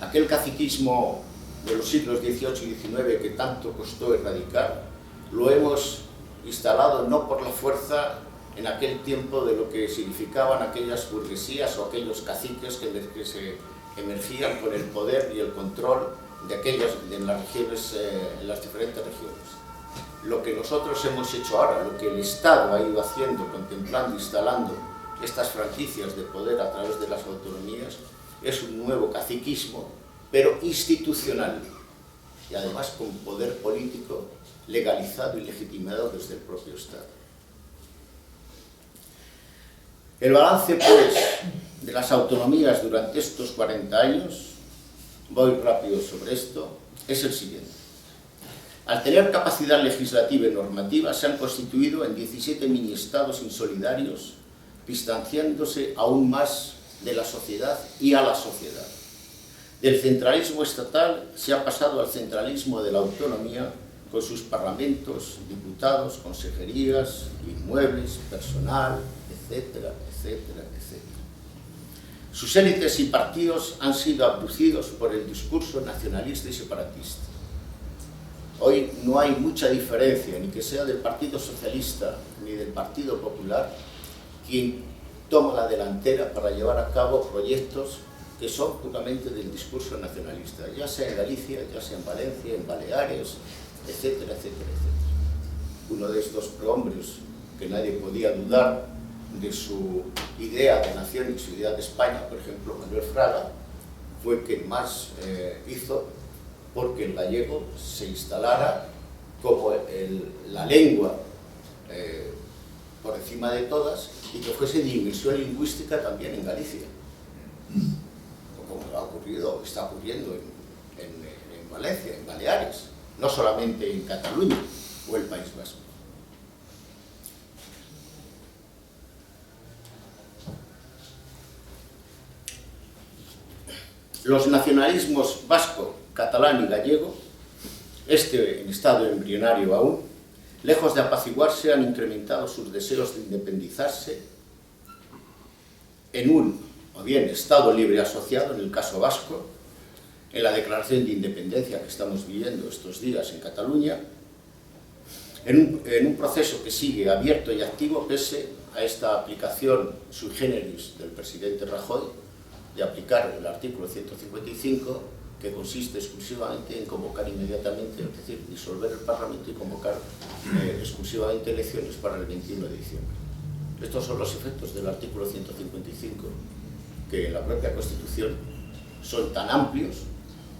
Aquel caciquismo de los siglos XVIII y XIX que tanto costó erradicar, lo hemos instalado no por la fuerza en aquel tiempo de lo que significaban aquellas burguesías o aquellos caciques que se emergían con el poder y el control de aquellas en las regiones, en las diferentes regiones. Lo que nosotros hemos hecho ahora, lo que el Estado ha ido haciendo, contemplando, instalando estas franquicias de poder a través de las autonomías, es un nuevo caciquismo, pero institucional, y además con poder político legalizado y legitimado desde el propio Estado. El balance, pues, de las autonomías durante estos 40 años, voy rápido sobre esto, es el siguiente. Al tener capacidad legislativa y normativa, se han constituido en 17 mini-estados insolidarios, distanciándose aún más de la sociedad y a la sociedad. Del centralismo estatal se ha pasado al centralismo de la autonomía, con sus parlamentos, diputados, consejerías, inmuebles, personal, etcétera, etcétera, etcétera. Sus élites y partidos han sido abducidos por el discurso nacionalista y separatista. Hoy no hay mucha diferencia, ni que sea del Partido Socialista ni del Partido Popular, quien toma la delantera para llevar a cabo proyectos que son puramente del discurso nacionalista, ya sea en Galicia, ya sea en Valencia, en Baleares, etcétera, etcétera, etcétera. Uno de estos prohombres que nadie podía dudar de su idea de nación y su idea de España, por ejemplo, Manuel Fraga, fue quien más hizo porque el gallego se instalara como la lengua por encima de todas y que fuese dimensión lingüística también en Galicia, como ha ocurrido, está ocurriendo en Valencia, en Baleares, no solamente en Cataluña o el País Vasco. Los nacionalismos vasco, catalán y gallego, en estado embrionario aún, lejos de apaciguarse, han incrementado sus deseos de independizarse en un, o bien, Estado libre asociado, en el caso vasco, en la declaración de independencia que estamos viviendo estos días en Cataluña, en un proceso que sigue abierto y activo pese a esta aplicación sui generis del presidente Rajoy, de aplicar el artículo 155, que consiste exclusivamente en convocar inmediatamente, es decir, disolver el Parlamento y convocar exclusivamente elecciones para el 21 de diciembre. Estos son los efectos del artículo 155, que en la propia Constitución son tan amplios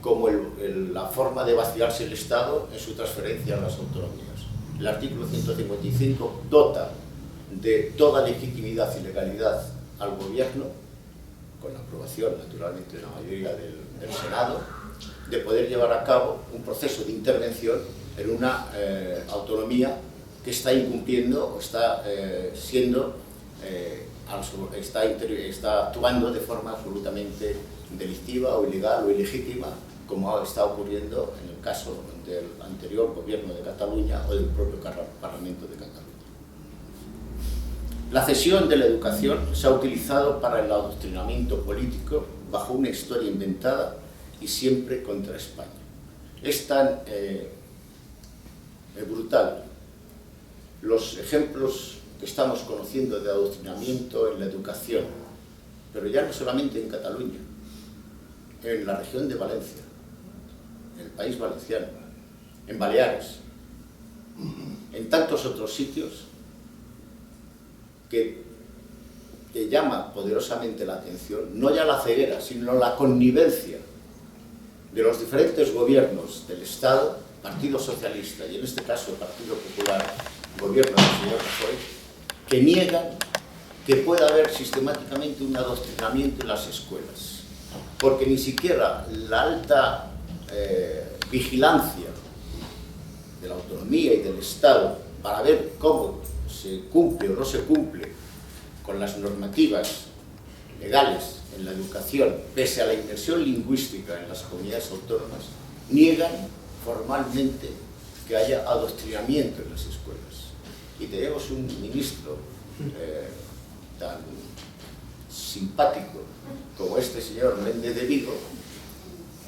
como la forma de vaciarse el Estado en su transferencia a las autonomías. El artículo 155 dota de toda legitimidad y legalidad al gobierno, con la aprobación, naturalmente, de la mayoría del Senado, de poder llevar a cabo un proceso de intervención en una autonomía que está incumpliendo o está está actuando de forma absolutamente delictiva o ilegal o ilegítima, como está ocurriendo en el caso del anterior gobierno de Cataluña o del propio Parlamento de Cataluña. La cesión de la educación se ha utilizado para el adoctrinamiento político bajo una historia inventada y siempre contra España. Es tan brutal los ejemplos que estamos conociendo de adoctrinamiento en la educación, pero ya no solamente en Cataluña, en la región de Valencia, en el País Valenciano, en Baleares, en tantos otros sitios, que llama poderosamente la atención, no ya la ceguera, sino la connivencia de los diferentes gobiernos del Estado, Partido Socialista y en este caso el Partido Popular, gobierno del señor Rajoy, que niegan que pueda haber sistemáticamente un adoctrinamiento en las escuelas, porque ni siquiera la alta vigilancia de la autonomía y del Estado para ver cómo se cumple o no se cumple con las normativas legales en la educación, pese a la inmersión lingüística en las comunidades autónomas, niegan formalmente que haya adoctrinamiento en las escuelas. Y tenemos un ministro tan simpático como este señor Méndez de Vigo,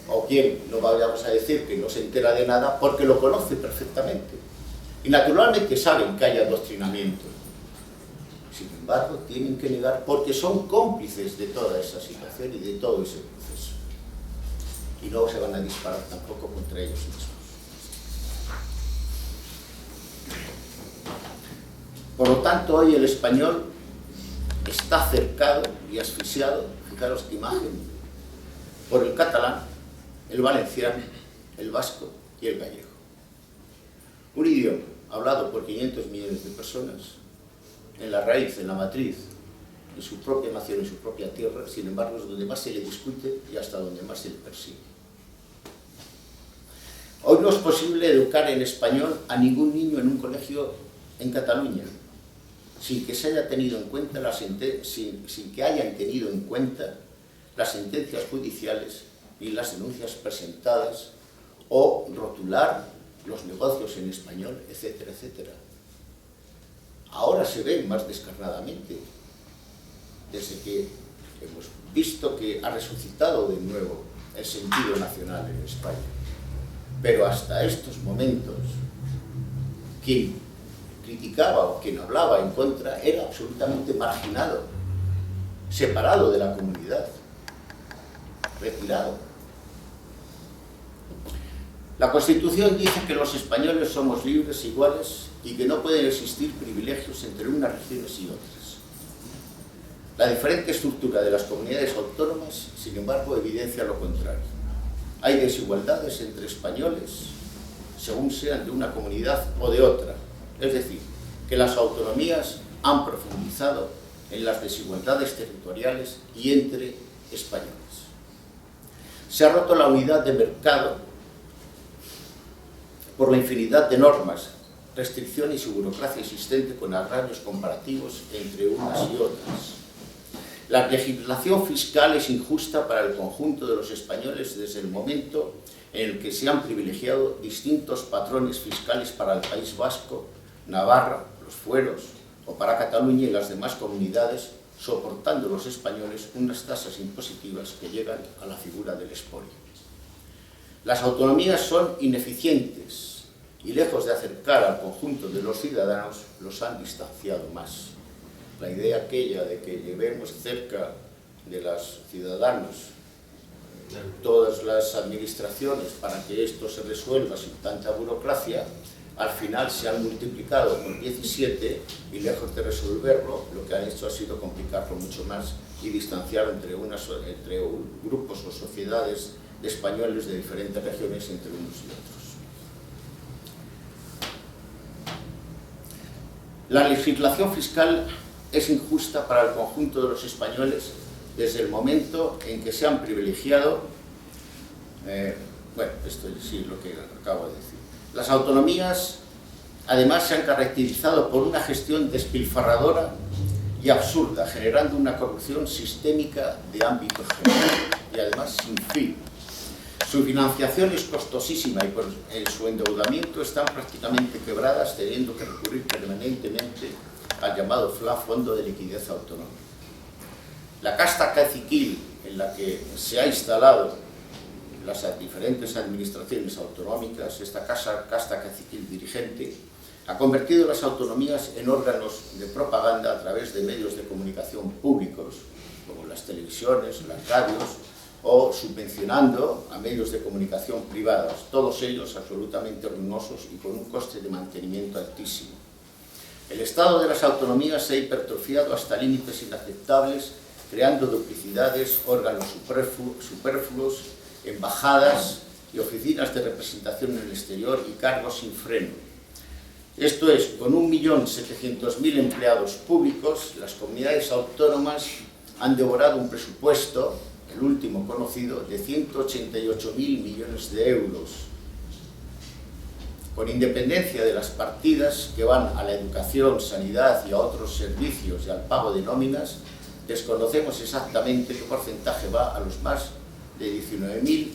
o quien no vayamos a decir que no se entera de nada, porque lo conoce perfectamente. Y naturalmente saben que hay adoctrinamiento. Sin embargo, tienen que negar porque son cómplices de toda esa situación y de todo ese proceso. Y no se van a disparar tampoco contra ellos mismos. Por lo tanto, hoy el español está cercado y asfixiado, fijaros qué imagen, por el catalán, el valenciano, el vasco y el gallego. Un idioma hablado por 500 millones de personas, en la raíz, en la matriz, en su propia nación, en su propia tierra, sin embargo es donde más se le discute y hasta donde más se le persigue. Hoy no es posible educar en español a ningún niño en un colegio en Cataluña, sin que se haya tenido en cuenta sin que hayan tenido en cuenta las sentencias judiciales y las denuncias presentadas, o rotular los negocios en español, etcétera, etcétera. Ahora se ve más descarnadamente, desde que hemos visto que ha resucitado de nuevo el sentido nacional en España. Pero hasta estos momentos, quien criticaba o quien hablaba en contra era absolutamente marginado, separado de la comunidad, retirado. La Constitución dice que los españoles somos libres e iguales y que no pueden existir privilegios entre unas regiones y otras. La diferente estructura de las comunidades autónomas, sin embargo, evidencia lo contrario. Hay desigualdades entre españoles según sean de una comunidad o de otra. Es decir, que las autonomías han profundizado en las desigualdades territoriales y entre españoles. Se ha roto la unidad de mercado por la infinidad de normas, restricciones y burocracia existente con agravios comparativos entre unas y otras. La legislación fiscal es injusta para el conjunto de los españoles desde el momento en el que se han privilegiado distintos patrones fiscales para el País Vasco, Navarra, los fueros, o para Cataluña y las demás comunidades, soportando los españoles unas tasas impositivas que llegan a la figura del expolio. Las autonomías son ineficientes y, lejos de acercar al conjunto de los ciudadanos, los han distanciado más. La idea aquella de que llevemos cerca de los ciudadanos todas las administraciones para que esto se resuelva sin tanta burocracia, al final se han multiplicado por 17 y, lejos de resolverlo, lo que han hecho ha sido complicarlo mucho más y distanciar entre grupos o sociedades de españoles de diferentes regiones entre unos y otros. La legislación fiscal es injusta para el conjunto de los españoles desde el momento en que se han privilegiado, esto sí lo que acabo de decir. Las autonomías, además, se han caracterizado por una gestión despilfarradora y absurda, generando una corrupción sistémica de ámbito general y, además, sin fin. Su financiación es costosísima y por su endeudamiento están prácticamente quebradas, teniendo que recurrir permanentemente al llamado FLA, Fondo de Liquidez Autonómica. La casta caciquil en la que se ha instalado las diferentes administraciones autonómicas, esta casta caciquil dirigente, ha convertido las autonomías en órganos de propaganda a través de medios de comunicación públicos, como las televisiones, las radios, o subvencionando a medios de comunicación privados, todos ellos absolutamente ruinosos y con un coste de mantenimiento altísimo. El Estado de las autonomías se ha hipertrofiado hasta límites inaceptables, creando duplicidades, órganos superfluos, embajadas y oficinas de representación en el exterior y cargos sin freno. Esto es, con 1.700.000 empleados públicos, las comunidades autónomas han devorado un presupuesto, el último conocido, de 188.000 millones de euros. Con independencia de las partidas que van a la educación, sanidad y a otros servicios y al pago de nóminas, desconocemos exactamente qué porcentaje va a los más de 19.000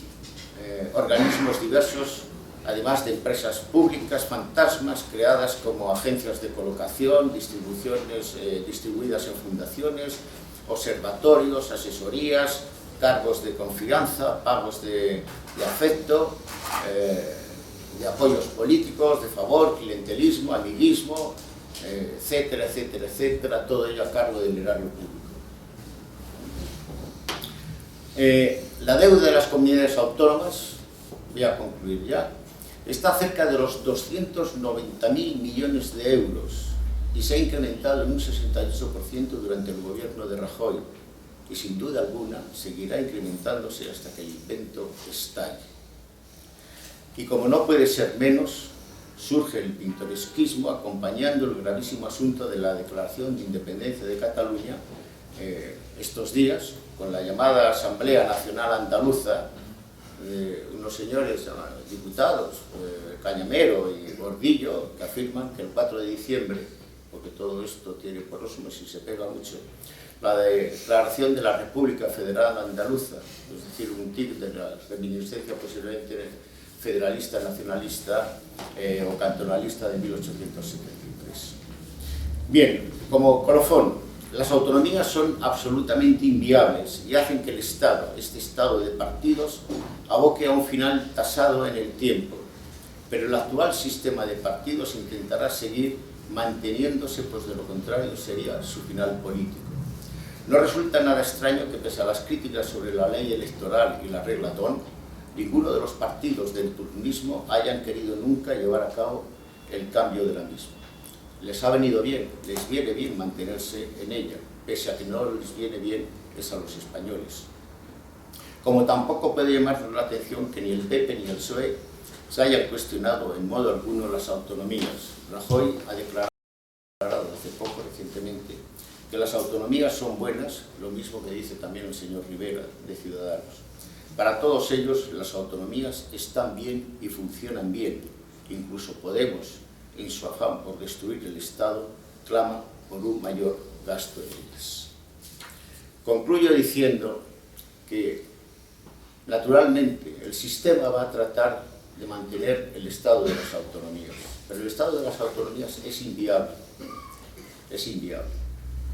organismos diversos, además de empresas públicas fantasmas creadas como agencias de colocación, distribuidas en fundaciones, observatorios, asesorías, cargos de confianza, pagos de afecto, de apoyos políticos, de favor, clientelismo, amiguismo, etcétera, etcétera, etcétera, todo ello a cargo del erario público. La deuda de las comunidades autónomas, voy a concluir ya, está cerca de los 290.000 millones de euros y se ha incrementado en un 68% durante el gobierno de Rajoy y sin duda alguna seguirá incrementándose hasta que el invento estalle. Y como no puede ser menos, surge el pintoresquismo acompañando el gravísimo asunto de la declaración de independencia de Cataluña estos días, con la llamada Asamblea Nacional Andaluza, unos señores diputados, Cañamero y Gordillo, que afirman que el 4 de diciembre porque todo esto tiene por osmosis y se pega mucho, la Declaración de la República Federal Andaluza, es decir, un tic de la reminiscencia posiblemente federalista, nacionalista o cantonalista de 1873. Bien, como colofón, las autonomías son absolutamente inviables y hacen que el Estado, este Estado de partidos, aboque a un final tasado en el tiempo, pero el actual sistema de partidos intentará seguir manteniéndose, pues de lo contrario sería su final político. No resulta nada extraño que, pese a las críticas sobre la ley electoral y la regla D'Hondt, ninguno de los partidos del turnismo hayan querido nunca llevar a cabo el cambio de la misma. Les ha venido bien, les viene bien mantenerse en ella, pese a que no les viene bien es a los españoles. Como tampoco puede llamarnos la atención que ni el PP ni el PSOE se hayan cuestionado en modo alguno las autonomías. Rajoy ha declarado hace poco, recientemente, que las autonomías son buenas, lo mismo que dice también el señor Rivera, de Ciudadanos. Para todos ellos, las autonomías están bien y funcionan bien. Incluso Podemos, en su afán por destruir el Estado, clama por un mayor gasto en ellas. Concluyo diciendo que, naturalmente, el sistema va a tratar de mantener el estado de las autonomías, pero el estado de las autonomías es inviable, es inviable.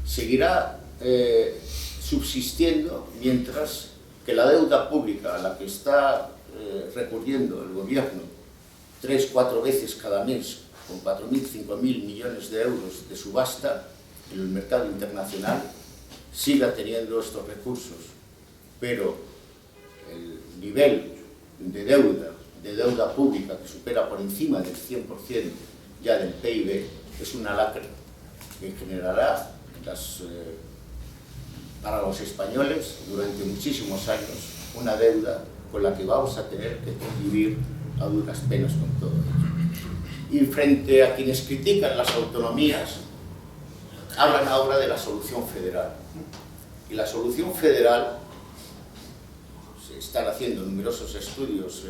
Seguirá subsistiendo mientras que la deuda pública a la que está recurriendo el gobierno 3-4 veces cada mes, con 4.000, 5.000 millones de euros de subasta en el mercado internacional, siga teniendo estos recursos, pero el nivel de deuda pública que supera por encima del 100% ya del PIB es una lacra que generará para los españoles durante muchísimos años una deuda con la que vamos a tener que convivir a duras penas con todo ello. Y frente a quienes critican las autonomías, hablan ahora de la solución federal. Y la solución federal, se están haciendo numerosos estudios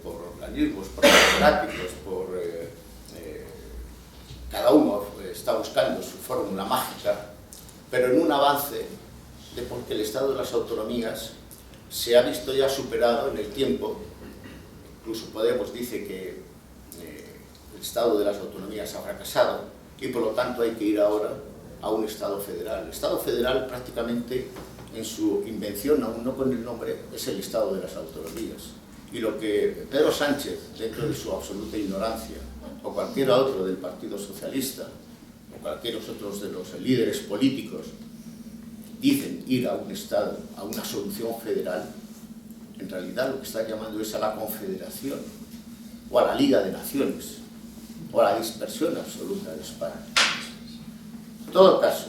por organismos, por democráticos, cada uno está buscando su fórmula mágica, pero en un avance de porque el estado de las autonomías se ha visto ya superado en el tiempo. Incluso Podemos dice que el estado de las autonomías ha fracasado y por lo tanto hay que ir ahora a un estado federal. El estado federal prácticamente en su invención, aún no con el nombre, es el estado de las autonomías. Y lo que Pedro Sánchez, dentro de su absoluta ignorancia, o cualquiera otro del Partido Socialista, o cualquiera otro de los líderes políticos, dicen ir a un Estado, a una solución federal, en realidad lo que están llamando es a la confederación, o a la Liga de Naciones, o a la dispersión absoluta de España. En todo caso,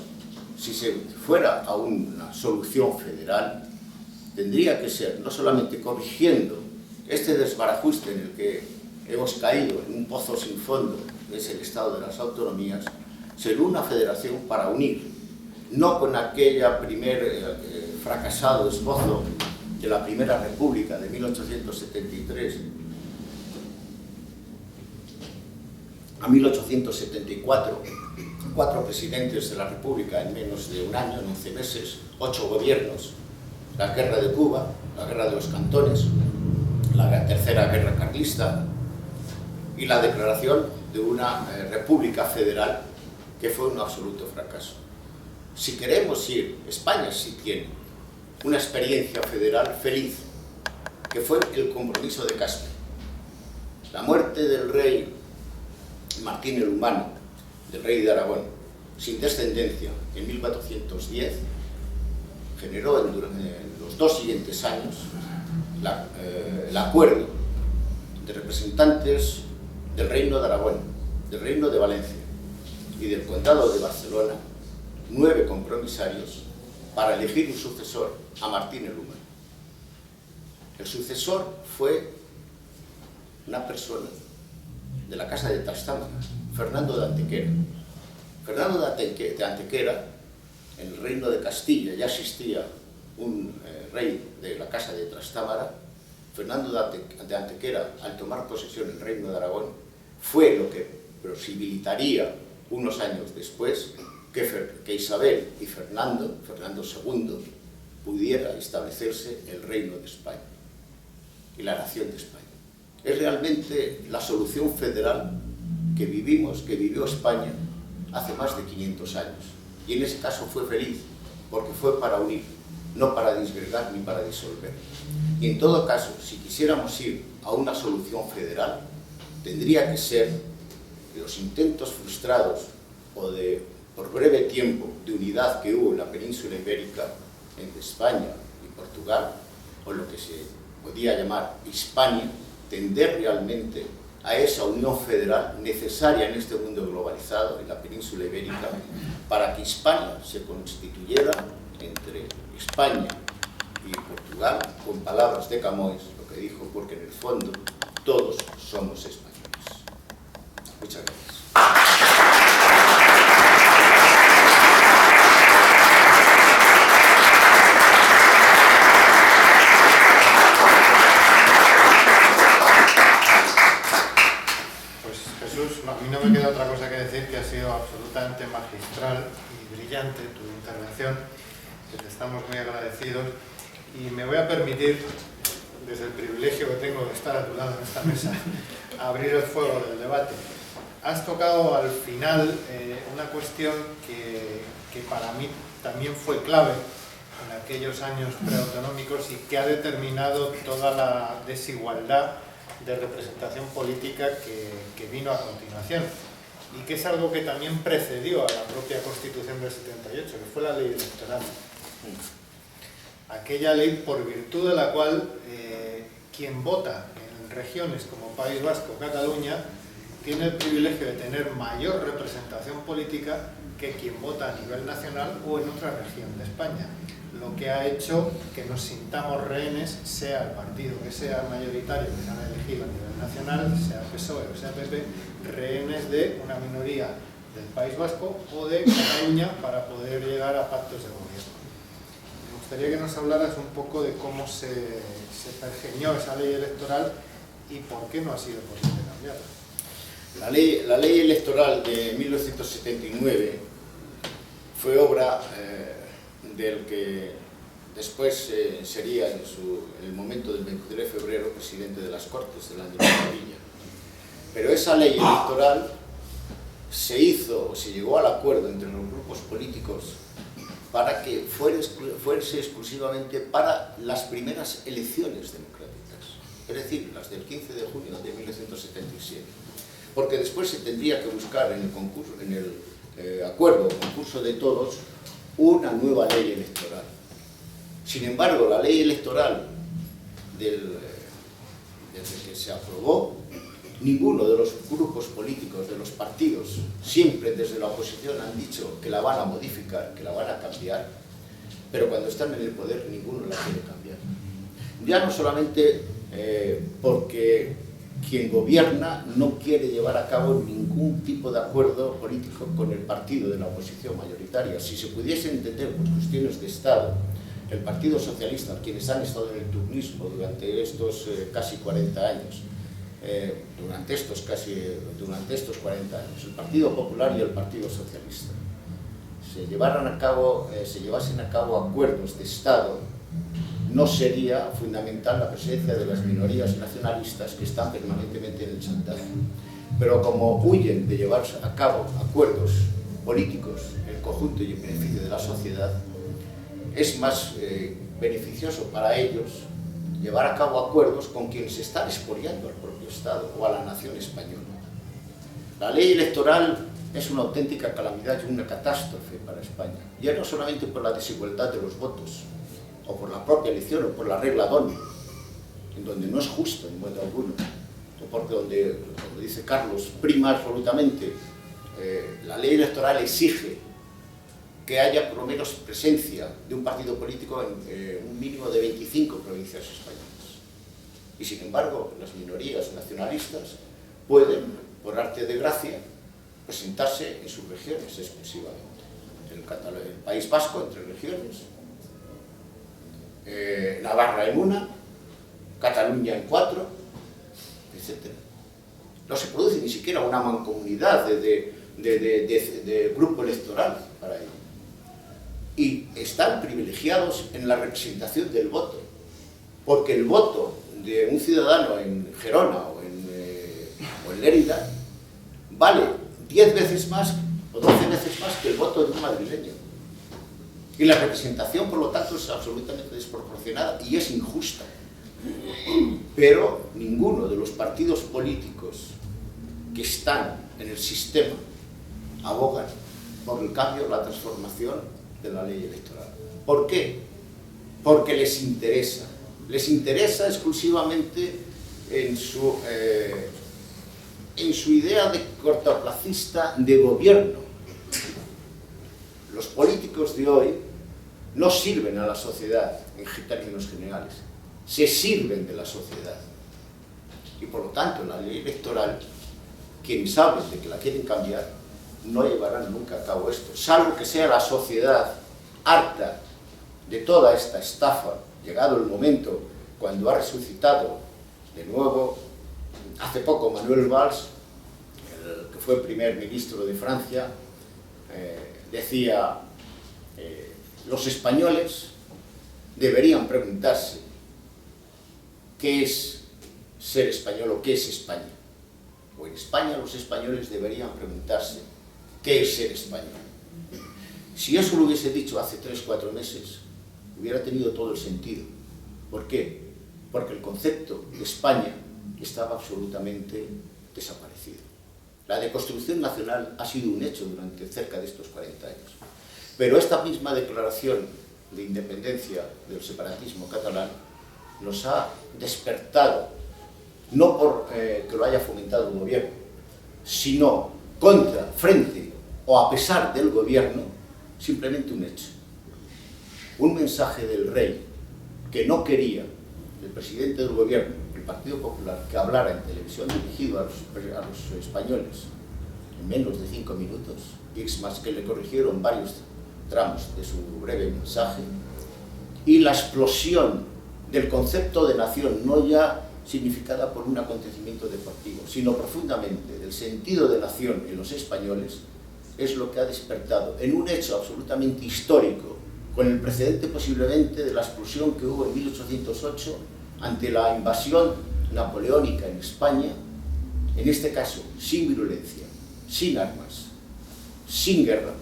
si se fuera a una solución federal, tendría que ser no solamente corrigiendo este desbarajuste en el que hemos caído en un pozo sin fondo, que es el estado de las autonomías, ser una federación para unir, no con aquella fracasado esbozo de la Primera República de 1873 a 1874, 4 presidentes de la República en menos de un año, en 11 meses, 8 gobiernos, la guerra de Cuba, la guerra de los cantones, la tercera guerra carlista y la declaración de una república federal que fue un absoluto fracaso. Si queremos ir, España sí tiene una experiencia federal feliz, que fue el compromiso de Caspe. La muerte del rey Martín el Humano, del rey de Aragón, sin descendencia, en 1410, generó en los 2 siguientes años el acuerdo de representantes del Reino de Aragón, del Reino de Valencia y del Condado de Barcelona, 9 compromisarios para elegir un sucesor a Martín el Humano. El sucesor fue una persona de la Casa de Trastámara, Fernando de Antequera. Fernando de Antequera, en el Reino de Castilla ya existía un rey de la Casa de Trastámara. Fernando de Antequera, al tomar posesión del Reino de Aragón, fue lo que posibilitaría unos años después, que Isabel y Fernando II, pudiera establecerse el Reino de España y la nación de España. Es realmente la solución federal que vivió España hace más de 500 años. Y en ese caso fue feliz, porque fue para unir, no para disgregar ni para disolver. Y en todo caso, si quisiéramos ir a una solución federal, tendría que ser de los intentos frustrados o por breve tiempo de unidad que hubo en la península ibérica, entre España y Portugal, o lo que se podía llamar Hispania, tender realmente a esa unión federal necesaria en este mundo globalizado, en la península ibérica, para que Hispania se constituyera entre España y Portugal, con palabras de Camões, lo que dijo, porque en el fondo todos somos españoles. Muchas gracias. A mí no me queda otra cosa que decir que ha sido absolutamente magistral y brillante tu intervención, que te estamos muy agradecidos, y me voy a permitir, desde el privilegio que tengo de estar a tu lado en esta mesa, abrir el fuego del debate. Has tocado al final una cuestión que para mí también fue clave en aquellos años preautonómicos y que ha determinado toda la desigualdad de representación política que vino a continuación, y que es algo que también precedió a la propia Constitución del 78, que fue la ley electoral. Aquella ley por virtud de la cual quien vota en regiones como País Vasco o Cataluña tiene el privilegio de tener mayor representación política que quien vota a nivel nacional o en otra región de España, lo que ha hecho que nos sintamos rehenes, sea el partido que sea mayoritario que se han elegido a nivel nacional, sea PSOE o sea PP, rehenes de una minoría del País Vasco o de Cataluña para poder llegar a pactos de gobierno. Me gustaría que nos hablaras un poco de cómo se pergeñó esa ley electoral y por qué no ha sido posible cambiarla. La ley electoral de 1979 fue obra del que después sería en el momento del 23 de febrero presidente de las Cortes, del año de Maravilla. Pero esa ley electoral se llegó al acuerdo entre los grupos políticos para que fuese exclusivamente para las primeras elecciones democráticas, es decir, las del 15 de junio de 1977. Porque después se tendría que buscar en el acuerdo, concurso de todos, una nueva ley electoral. Sin embargo, la ley electoral desde que se aprobó, ninguno de los grupos políticos, de los partidos, siempre desde la oposición han dicho que la van a modificar, que la van a cambiar, pero cuando están en el poder ninguno la quiere cambiar. Ya no solamente porque quien gobierna no quiere llevar a cabo ningún tipo de acuerdo político con el partido de la oposición mayoritaria. Si se pudiese entender por cuestiones de Estado, el Partido Socialista, quienes han estado en el turnismo durante estos casi 40 años, durante estos 40 años, el Partido Popular y el Partido Socialista, se llevasen a cabo acuerdos de Estado, no sería fundamental la presencia de las minorías nacionalistas que están permanentemente en el chantaje. Pero como huyen de llevar a cabo acuerdos políticos en el conjunto y en beneficio de la sociedad, es más beneficioso para ellos llevar a cabo acuerdos con quienes están expoliando al propio Estado o a la nación española. La ley electoral es una auténtica calamidad y una catástrofe para España, ya no solamente por la desigualdad de los votos, o por la propia elección, o por la regla DONE, en donde no es justo en modo alguno, o porque donde, como dice Carlos, prima absolutamente, la ley electoral exige que haya por lo menos presencia de un partido político en un mínimo de 25 provincias españolas. Y sin embargo, las minorías nacionalistas pueden, por arte de gracia, presentarse en sus regiones exclusivamente. El País Vasco, entre regiones, Navarra en una, Cataluña en 4, etc. No se produce ni siquiera una mancomunidad de de grupo electoral para ello. Y están privilegiados en la representación del voto, porque el voto de un ciudadano en Gerona o en Lérida vale 10 veces más o 12 veces más que el voto de un madrileño. Y la representación, por lo tanto, es absolutamente desproporcionada y es injusta. Pero ninguno de los partidos políticos que están en el sistema abogan por el cambio, la transformación de la ley electoral. ¿Por qué? Porque les interesa exclusivamente en su idea de cortoplacista de gobierno. Los políticos de hoy no sirven a la sociedad en términos generales, se sirven de la sociedad. Y por lo tanto, la ley electoral, quienes hablen de que la quieren cambiar, no llevarán nunca a cabo esto, salvo que sea la sociedad harta de toda esta estafa, llegado el momento cuando ha resucitado de nuevo, hace poco Manuel Valls, que fue primer ministro de Francia, decía, los españoles deberían preguntarse qué es ser español o qué es España. O en España los españoles deberían preguntarse qué es ser español. Si eso lo hubiese dicho hace 3-4 meses, hubiera tenido todo el sentido. ¿Por qué? Porque el concepto de España estaba absolutamente desaparecido. La deconstrucción nacional ha sido un hecho durante cerca de estos 40 años. Pero esta misma declaración de independencia del separatismo catalán nos ha despertado, no por que lo haya fomentado el gobierno, sino contra, frente o a pesar del gobierno, simplemente un hecho. Un mensaje del rey que no quería el presidente del gobierno, el Partido Popular, que hablara en televisión dirigido a los españoles en menos de 5 minutos, y es más que le corrigieron varios tramos de su breve mensaje, y la explosión del concepto de nación, no ya significada por un acontecimiento deportivo, sino profundamente del sentido de nación en los españoles, es lo que ha despertado en un hecho absolutamente histórico, con el precedente posiblemente de la explosión que hubo en 1808 ante la invasión napoleónica en España, en este caso sin virulencia, sin armas, sin guerra.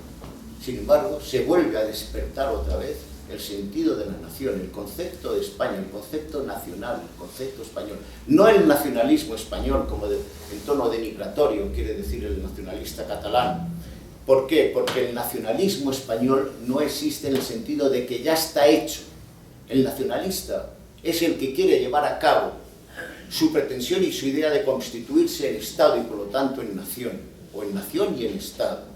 Sin embargo, se vuelve a despertar otra vez el sentido de la nación, el concepto de España, el concepto nacional, el concepto español. No el nacionalismo español, como en tono denigratorio quiere decir el nacionalista catalán. ¿Por qué? Porque el nacionalismo español no existe en el sentido de que ya está hecho. El nacionalista es el que quiere llevar a cabo su pretensión y su idea de constituirse en Estado y por lo tanto en nación, o en nación y en Estado.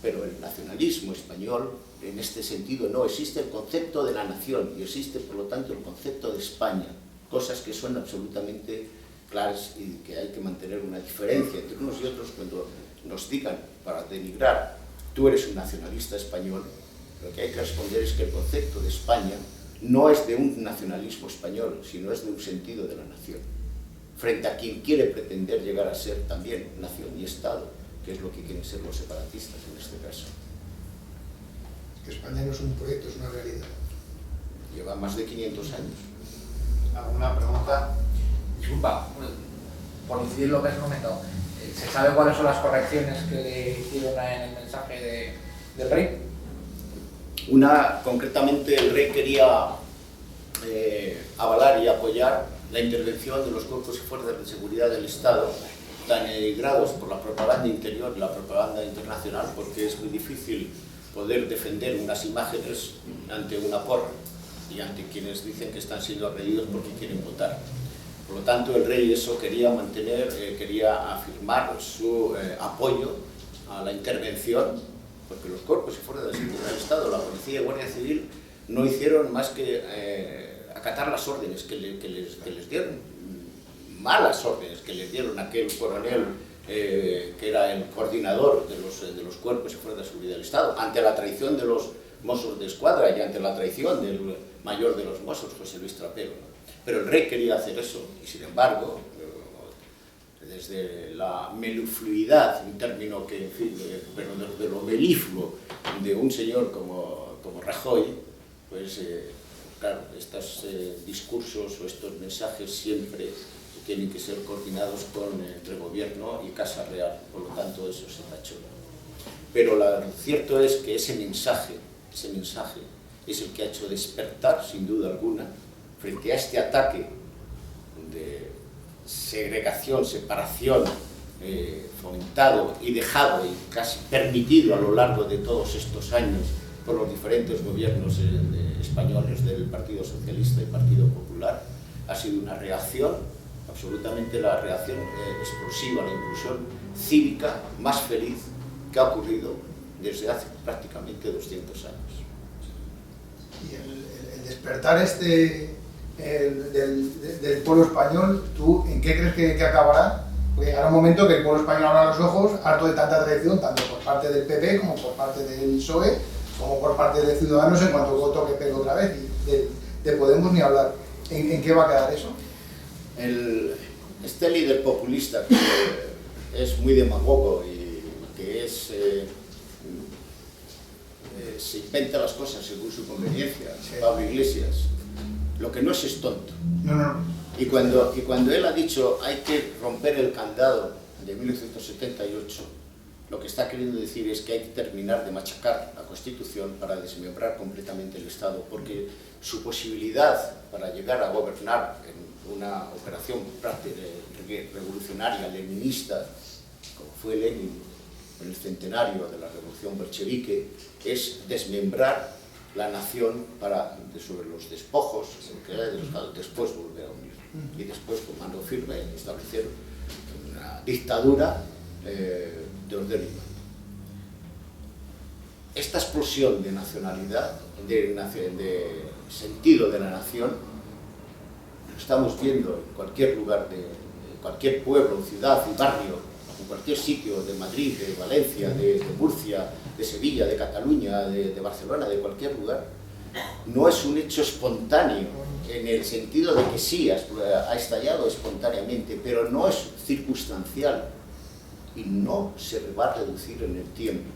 Pero el nacionalismo español, en este sentido, no existe el concepto de la nación y existe por lo tanto el concepto de España, cosas que son absolutamente claras y que hay que mantener una diferencia entre unos y otros. Cuando nos digan para denigrar, tú eres un nacionalista español, lo que hay que responder es que el concepto de España no es de un nacionalismo español, sino es de un sentido de la nación, frente a quien quiere pretender llegar a ser también nación y Estado, que es lo que quieren ser los separatistas en este caso. Que España no es un proyecto, es una realidad. Lleva más de 500 años. ¿Alguna pregunta? Disculpa, por incidir en lo que has comentado, ¿se sabe cuáles son las correcciones que le hicieron en el mensaje del rey? Concretamente, el rey quería avalar y apoyar la intervención de los cuerpos y fuerzas de seguridad del Estado, tan denigrados por la propaganda interior y la propaganda internacional, porque es muy difícil poder defender unas imágenes ante una porra y ante quienes dicen que están siendo agredidos porque quieren votar. Por lo tanto, el rey eso quería mantener, quería afirmar su apoyo a la intervención, porque los cuerpos y fuerzas de seguridad del Estado, la policía y guardia civil, no hicieron más que acatar las órdenes que les dieron, malas órdenes que les dieron aquel coronel que era el coordinador de los cuerpos y fuerzas de seguridad del Estado, ante la traición de los Mossos de Escuadra y ante la traición del mayor de los Mossos, José Luis Trapero, ¿no? Pero el rey quería hacer eso y, sin embargo, desde la melifluidad, un término que, en fin, pero desde lo melifluo de un señor como Rajoy, pues claro, estos discursos o estos mensajes siempre tienen que ser coordinados entre gobierno y Casa Real, por lo tanto eso se tachó. Pero lo cierto es que ese mensaje es el que ha hecho despertar, sin duda alguna, frente a este ataque de segregación, separación, fomentado y dejado y casi permitido a lo largo de todos estos años por los diferentes gobiernos españoles del Partido Socialista y Partido Popular, ha sido una reacción, absolutamente la reacción explosiva, la impulsión cívica más feliz que ha ocurrido desde hace prácticamente 200 años. Y el despertar del pueblo español, ¿tú en qué crees que acabará? Porque llegará un momento que el pueblo español abra los ojos, harto de tanta traición, tanto por parte del PP como por parte del PSOE, como por parte de Ciudadanos, en cuanto voto que pegue otra vez, y de Podemos ni hablar. ¿En qué va a quedar eso? Este líder populista que es muy demagogo y que se inventa las cosas según su conveniencia, sí. Pablo Iglesias, lo que no es tonto. No. Y cuando él ha dicho hay que romper el candado de 1978, lo que está queriendo decir es que hay que terminar de machacar la Constitución para desmembrar completamente el Estado, porque su posibilidad para llegar a gobernar en una operación revolucionaria, leninista, como fue Lenin en el centenario de la Revolución Bolchevique, es desmembrar la nación sobre los despojos, después volver a unir. Y después, con mano firme, establecer una dictadura de orden igual. Esta explosión de nacionalidad, de sentido de la nación, lo estamos viendo en cualquier lugar, en cualquier pueblo, ciudad y barrio, en cualquier sitio de Madrid, de Valencia, de Murcia, de Sevilla, de Cataluña, de Barcelona, de cualquier lugar. No es un hecho espontáneo, en el sentido de que sí, ha estallado espontáneamente, pero no es circunstancial y no se va a reducir en el tiempo.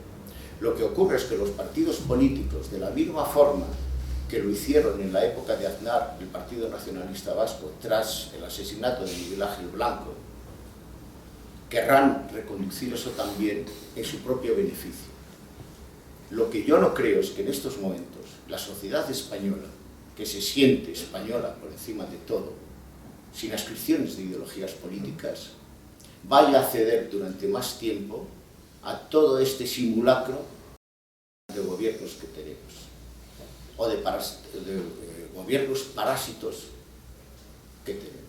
Lo que ocurre es que los partidos políticos, de la misma forma que lo hicieron en la época de Aznar, el Partido Nacionalista Vasco, tras el asesinato de Miguel Ángel Blanco, querrán reconducir eso también en su propio beneficio. Lo que yo no creo es que en estos momentos la sociedad española, que se siente española por encima de todo, sin ascripciones de ideologías políticas, vaya a ceder durante más tiempo a todo este simulacro de gobiernos que tenemos, o de gobiernos parásitos que tenemos.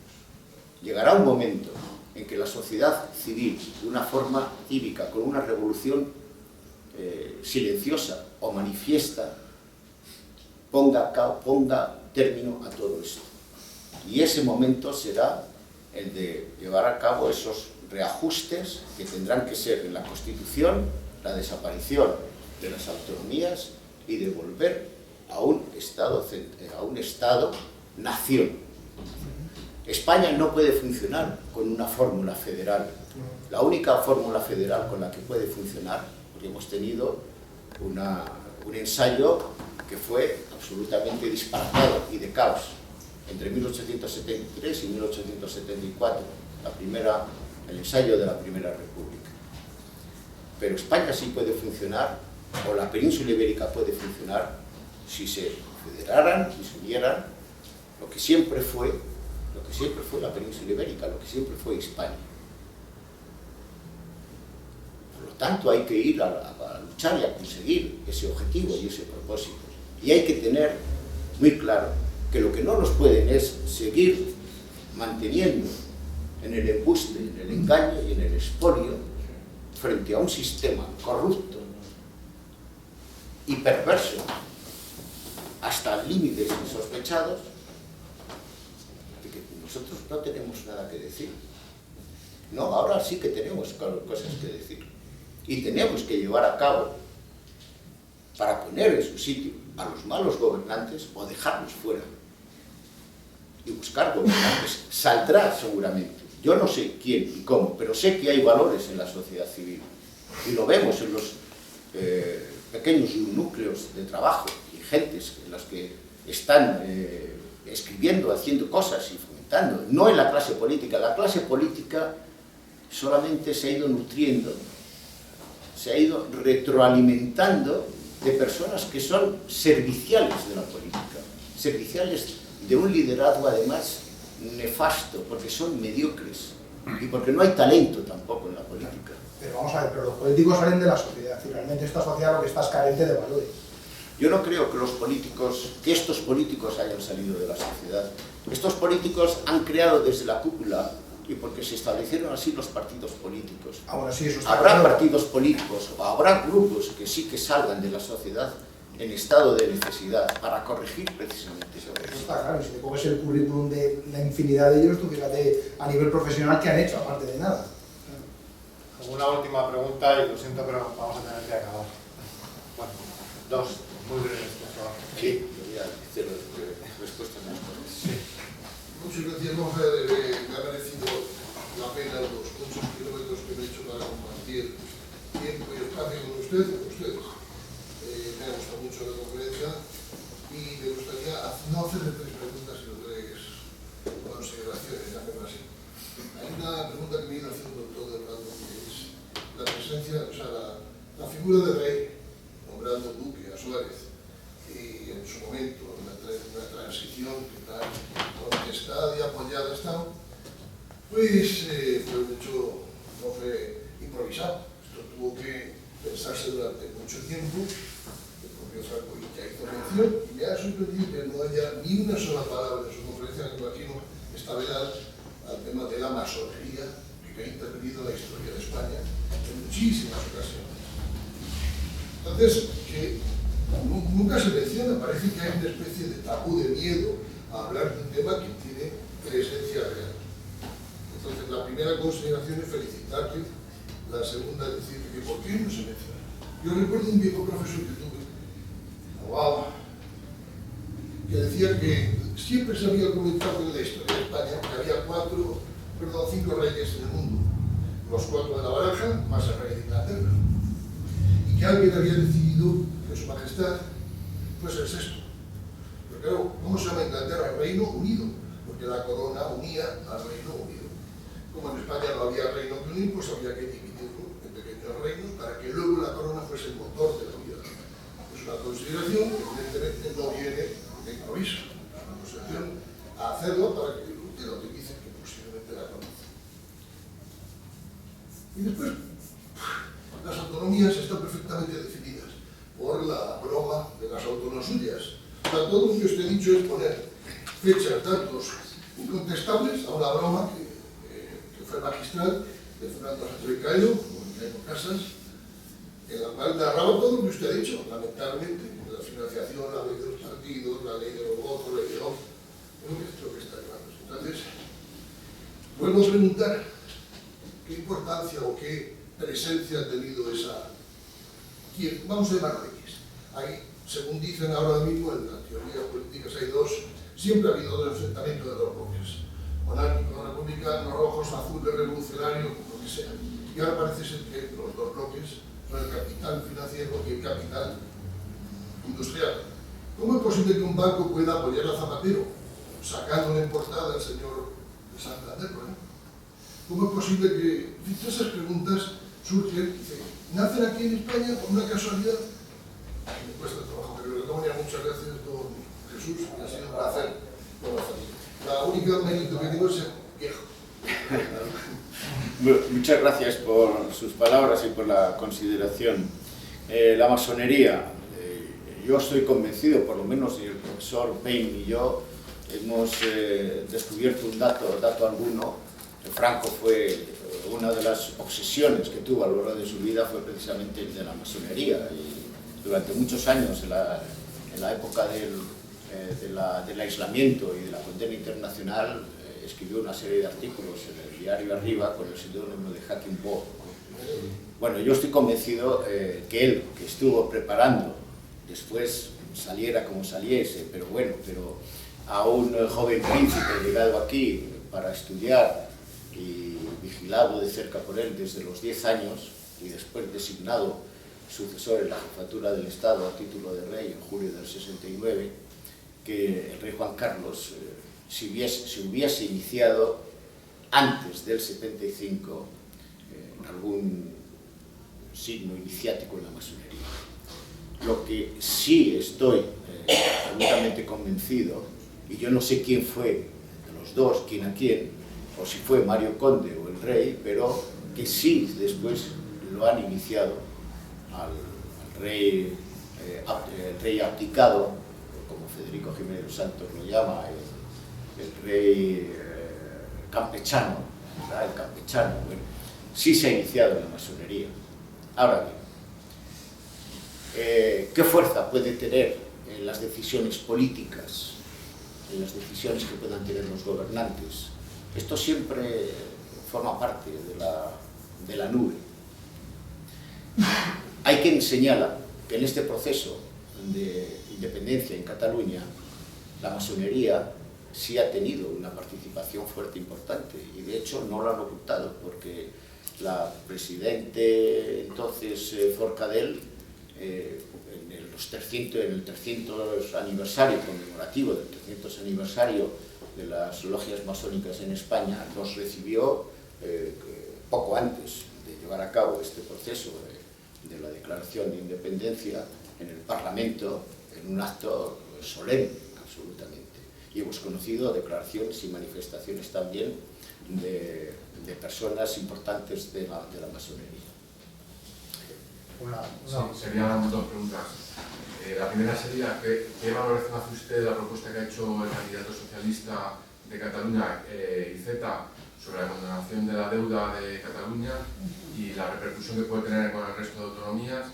Llegará un momento en que la sociedad civil, de una forma cívica, con una revolución silenciosa o manifiesta, ponga término a todo esto. Y ese momento será el de llevar a cabo esos reajustes que tendrán que ser en la Constitución, la desaparición de las autonomías y de volver a un Estado-nación. España no puede funcionar con una fórmula federal. La única fórmula federal con la que puede funcionar, porque hemos tenido un ensayo que fue absolutamente disparatado y de caos entre 1873 y 1874, el ensayo de la Primera República. Pero España sí puede funcionar, o la península ibérica puede funcionar, si se federaran y se unieran lo que siempre fue la península ibérica, lo que siempre fue España. Por lo tanto, hay que ir a luchar y a conseguir ese objetivo y ese propósito. Y hay que tener muy claro que lo que no nos pueden es seguir manteniendo en el embuste, en el engaño y en el expolio frente a un sistema corrupto y perverso hasta límites insospechados, de que nosotros no tenemos nada que decir. No, ahora sí que tenemos cosas que decir. Y tenemos que llevar a cabo, para poner en su sitio a los malos gobernantes o dejarlos fuera y buscar gobernantes. Saldrá seguramente. Yo no sé quién y cómo, pero sé que hay valores en la sociedad civil. Y lo vemos en los pequeños núcleos de trabajo y gentes en las que están escribiendo, haciendo cosas y fomentando. No en la clase política. La clase política solamente se ha ido nutriendo, se ha ido retroalimentando de personas que son serviciales de la política, serviciales de un liderazgo además nefasto, porque son mediocres y porque no hay talento tampoco en la política. Pero vamos a ver, pero los políticos salen de la sociedad y realmente esta sociedad lo que está es carente de valores. Yo no creo que estos políticos hayan salido de la sociedad. Estos políticos han creado desde la cúpula, y porque se establecieron así los partidos políticos. Bueno, sí, eso está habrá claro. partidos políticos o habrá grupos que sí que salgan de la sociedad en estado de necesidad para corregir precisamente eso. Eso está claro, y si te coges el currículum de la infinidad de ellos, tú fíjate a nivel profesional qué han hecho, aparte de nada. Una última pregunta, y lo siento, pero vamos a tener que acabar. Bueno, dos, muy breves, por favor. Sí, voy a hacer respuestas más cortas. Sí. Muchas gracias, vamos a ver, me ha merecido la pena los muchos kilómetros que me he hecho para compartir tiempo y espacio con ustedes. Me ha gustado mucho la conferencia y me gustaría no hacerle tres preguntas, sino tres consideraciones, llamémoslo así. Hay una pregunta que me he ido haciendo todo el rato, que es la presencia, o sea, la figura del rey, nombrando duque a Suárez, y en su momento, una transición que tal, contestada y apoyada está, pues fue un hecho, no fue improvisado. Esto tuvo que pensarse durante mucho tiempo. El propio Franco ya hizo mención y me ha sorprendido que no haya ni una sola palabra en su conferencia, que imagino está velada al tema de la masonería, que ha intervenido en la historia de España en muchísimas ocasiones. Entonces, que nunca se menciona, parece que hay una especie de tabú de miedo a hablar de un tema que tiene presencia real. Entonces, la primera consideración es felicitarle, la segunda es decir que ¿por qué no se menciona? Yo recuerdo un viejo profesor que tuve, abogado, que decía que siempre se había comentado en la historia de España que había 5 reyes en el mundo, los 4 de la baraja más el rey de Inglaterra, y que alguien había decidido que su majestad fuese el sexto. Pero claro, ¿cómo se llama Inglaterra? Reino Unido, porque la corona unía al Reino Unido. Como en España no había reino que unir, pues había que dividirlo en pequeños reinos para que luego la corona fuese el motor de la vida. Es una consideración que evidentemente no viene de improviso, es una consideración a hacerlo para que usted la utilice, que posiblemente la conoce. Y después, las autonomías están perfectamente definidas por la broma de las autónomas suyas. O sea, todo lo que usted ha dicho es poner fechas, datos incontestables a una broma que fue magistral de Fernando Sánchez Cayo, con Jaime Casas, en la cual narraba todo lo que usted ha dicho, lamentablemente, la financiación, la ley de los partidos, la ley de los votos, la ley de los... Creo que es lo que está llevando. Entonces, vuelvo a preguntar qué importancia o qué presencia ha tenido esa... Vamos a llamar reyes. Hay, según dicen ahora mismo en las teorías políticas, hay dos, siempre ha habido dos enfrentamientos de dos bloques, monárquicos, republicanos, rojos, azules, revolucionarios, lo que sea. Y ahora parece ser que los dos bloques son el capital financiero y el capital industrial. ¿Cómo es posible que un banco pueda apoyar a Zapatero, sacándole en portada al señor de Santander, por ejemplo? ¿Cómo es posible que todas esas preguntas surgen, dice, nacen aquí en España por una casualidad? Me cuesta trabajo, pero de todas maneras, muchas gracias, don Jesús, ha sido un placer conocerlo. La única mérito que tengo es ser viejo. Muchas gracias por sus palabras y por la consideración. La masonería, yo estoy convencido, por lo menos y el profesor Payne y yo, hemos descubierto un dato alguno. Franco fue, una de las obsesiones que tuvo a lo largo de su vida fue precisamente el de la masonería. Y durante muchos años, en la época del aislamiento y de la condena internacional, escribió una serie de artículos en el diario Arriba con el seudónimo de Hacking Bob. Bueno, yo estoy convencido que él, que estuvo preparando, después saliera como saliese, pero bueno, a un joven príncipe llegado aquí para estudiar y vigilado de cerca por él desde los 10 años y después designado sucesor en la jefatura del Estado a título de rey en julio del 69, que el rey Juan Carlos se hubiese iniciado antes del 75 en algún signo iniciático en la masonería. Lo que sí estoy absolutamente convencido, y yo no sé quién fue de los dos, quién a quién, o si fue Mario Conde o el rey, pero que sí después lo han iniciado al rey, el rey abdicado, como Federico Jiménez dos Santos lo llama, el rey campechano, ¿verdad? El campechano, bueno, sí se ha iniciado en la masonería. Ahora bien, ¿qué fuerza puede tener en las decisiones políticas, en las decisiones que puedan tener los gobernantes? Esto siempre forma parte de la nube. Hay quien señala que en este proceso de independencia en Cataluña, la masonería sí ha tenido una participación fuerte importante, y de hecho no lo han ocultado, porque la presidente entonces Forcadell, en el 300 aniversario conmemorativo del 300 aniversario de las logias masónicas en España, nos recibió poco antes de llevar a cabo este proceso de la declaración de independencia en el Parlamento, en un acto solemne, absolutamente. Y hemos conocido declaraciones y manifestaciones también de personas importantes de la masonería. Sí, serían dos preguntas. La primera sería, ¿qué valoración hace usted de la propuesta que ha hecho el candidato socialista de Cataluña, Iceta, sobre la condonación de la deuda de Cataluña y la repercusión que puede tener con el resto de autonomías?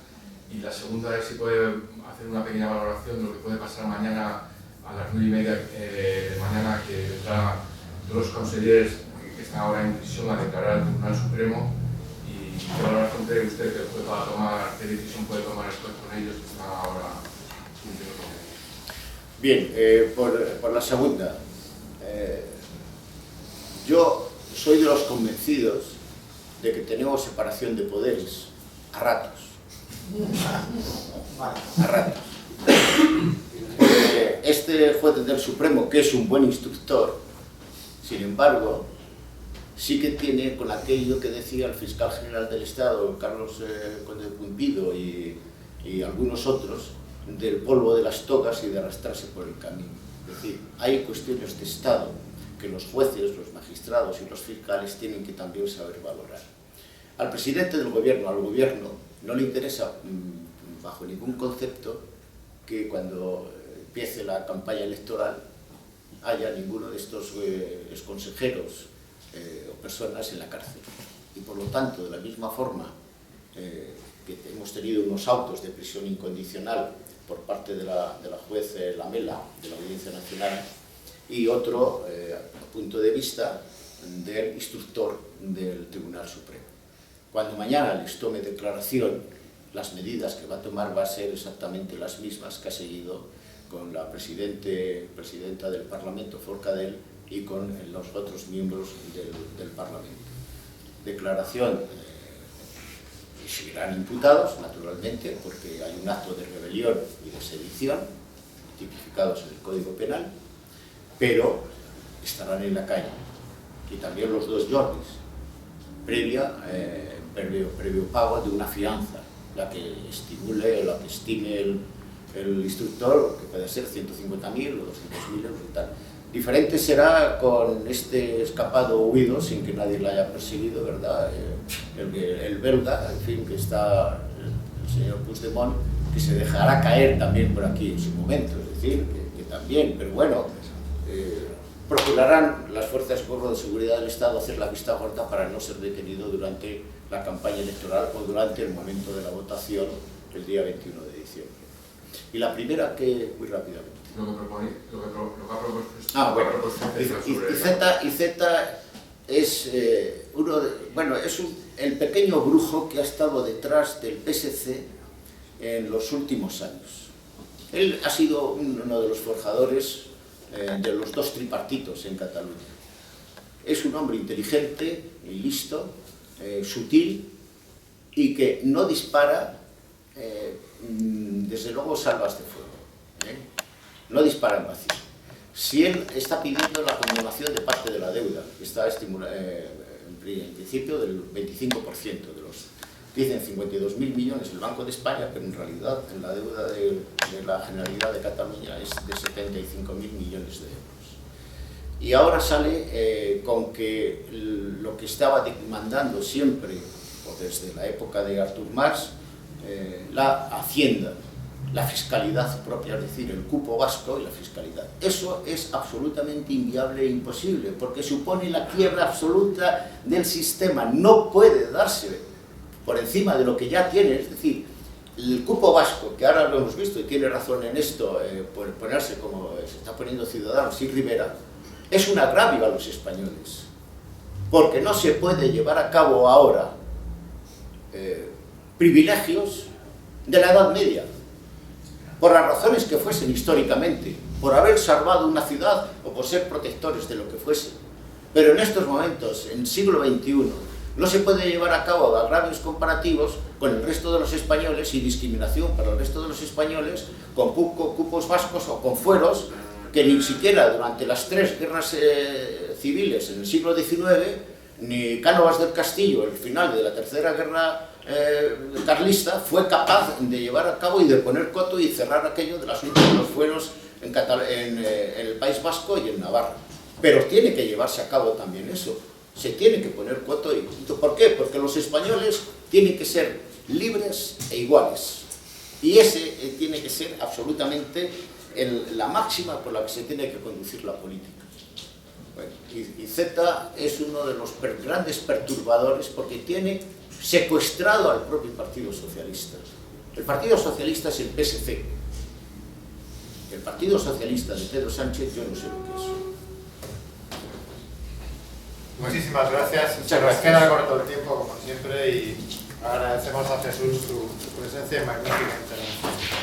Y la segunda es si puede hacer una pequeña valoración de lo que puede pasar mañana a las 9:30 de mañana, que vendrán todos los consejeros que están ahora en prisión a declarar al Tribunal Supremo, y qué valoración cree usted que puede tomar, qué decisión puede tomar después con ellos que están ahora cumpliendo con ellos. Bien, por la segunda, yo soy de los convencidos de que tenemos separación de poderes a ratos. A ratos. Este juez del Supremo, que es un buen instructor, sin embargo, sí que tiene con aquello que decía el fiscal general del Estado, Carlos Conde de Pumpido, y algunos otros, del polvo de las togas y de arrastrarse por el camino. Es decir, hay cuestiones de Estado que los jueces, los magistrados y los fiscales tienen que también saber valorar. Al presidente del gobierno, al gobierno, no le interesa bajo ningún concepto que cuando empiece la campaña electoral haya ninguno de estos exconsejeros o personas en la cárcel. Y por lo tanto, de la misma forma que hemos tenido unos autos de prisión incondicional por parte de la juez Lamela de la Audiencia Nacional, y otro punto de vista del instructor del Tribunal Supremo. Cuando mañana les tome declaración, las medidas que va a tomar va a ser exactamente las mismas que ha seguido con la presidenta del Parlamento, Forcadell, y con los otros miembros del Parlamento. Declaración, y seguirán imputados, naturalmente, porque hay un acto de rebelión y de sedición, tipificados en el Código Penal, pero estarán en la calle. Y también los dos Jordis, previo pago de una fianza, la que estimule, la que estime el instructor, que puede ser 150.000 o 200.000 euros y tal. Diferente será con este escapado huido, sin que nadie lo haya perseguido, ¿verdad? El belga, en fin, que está el señor Puigdemont, que se dejará caer también por aquí en su momento, es decir, que también, pero bueno, procurarán las fuerzas de seguridad del Estado hacer la vista gorda para no ser detenido durante la campaña electoral o durante el momento de la votación el día 21 de diciembre. Y la primera, que muy rápidamente. Lo que ha propuesto. Iceta es el pequeño brujo que ha estado detrás del PSC en los últimos años. Él ha sido uno de los forjadores de los dos tripartitos en Cataluña. es un hombre inteligente y listo, sutil, y que no dispara, desde luego, salvas de fuego, no dispara en vacío. Si él está pidiendo la acumulación de parte de la deuda, que está en principio del 25% de los... Dicen 52.000 millones el Banco de España, pero en realidad en la deuda de la Generalidad de Cataluña es de 75.000 millones de euros. Y ahora sale con que lo que estaba demandando siempre, o desde la época de Artur Mas, la Hacienda, la fiscalidad propia, es decir, el cupo vasco y la fiscalidad. Eso es absolutamente inviable e imposible, porque supone la quiebra absoluta del sistema. No puede darse por encima de lo que ya tiene, es decir, el cupo vasco, que ahora lo hemos visto y tiene razón en esto, por ponerse como se está poniendo Ciudadanos y Rivera, es un agravio a los españoles, porque no se puede llevar a cabo ahora privilegios de la Edad Media, por las razones que fuesen históricamente, por haber salvado una ciudad o por ser protectores de lo que fuese. Pero en estos momentos, en el siglo XXI, no se puede llevar a cabo agravios comparativos con el resto de los españoles y discriminación para el resto de los españoles con cupos vascos o con fueros que ni siquiera durante las 3 guerras civiles en el siglo XIX, ni Cánovas del Castillo, el final de la tercera guerra carlista, fue capaz de llevar a cabo y de poner coto y cerrar aquello del asunto de los fueros en el País Vasco y en Navarra. Pero tiene que llevarse a cabo también eso. Se tiene que poner coto y punto. ¿Por qué? Porque los españoles tienen que ser libres e iguales. Y ese tiene que ser absolutamente la máxima por la que se tiene que conducir la política. Bueno, y Z es uno de los grandes perturbadores porque tiene secuestrado al propio Partido Socialista. El Partido Socialista es el PSC. El Partido Socialista de Pedro Sánchez, yo no sé lo que es. Muchísimas gracias. Muchas Nos gracias. queda corto el tiempo, como siempre, y agradecemos a Jesús su presencia y magnífica intervención.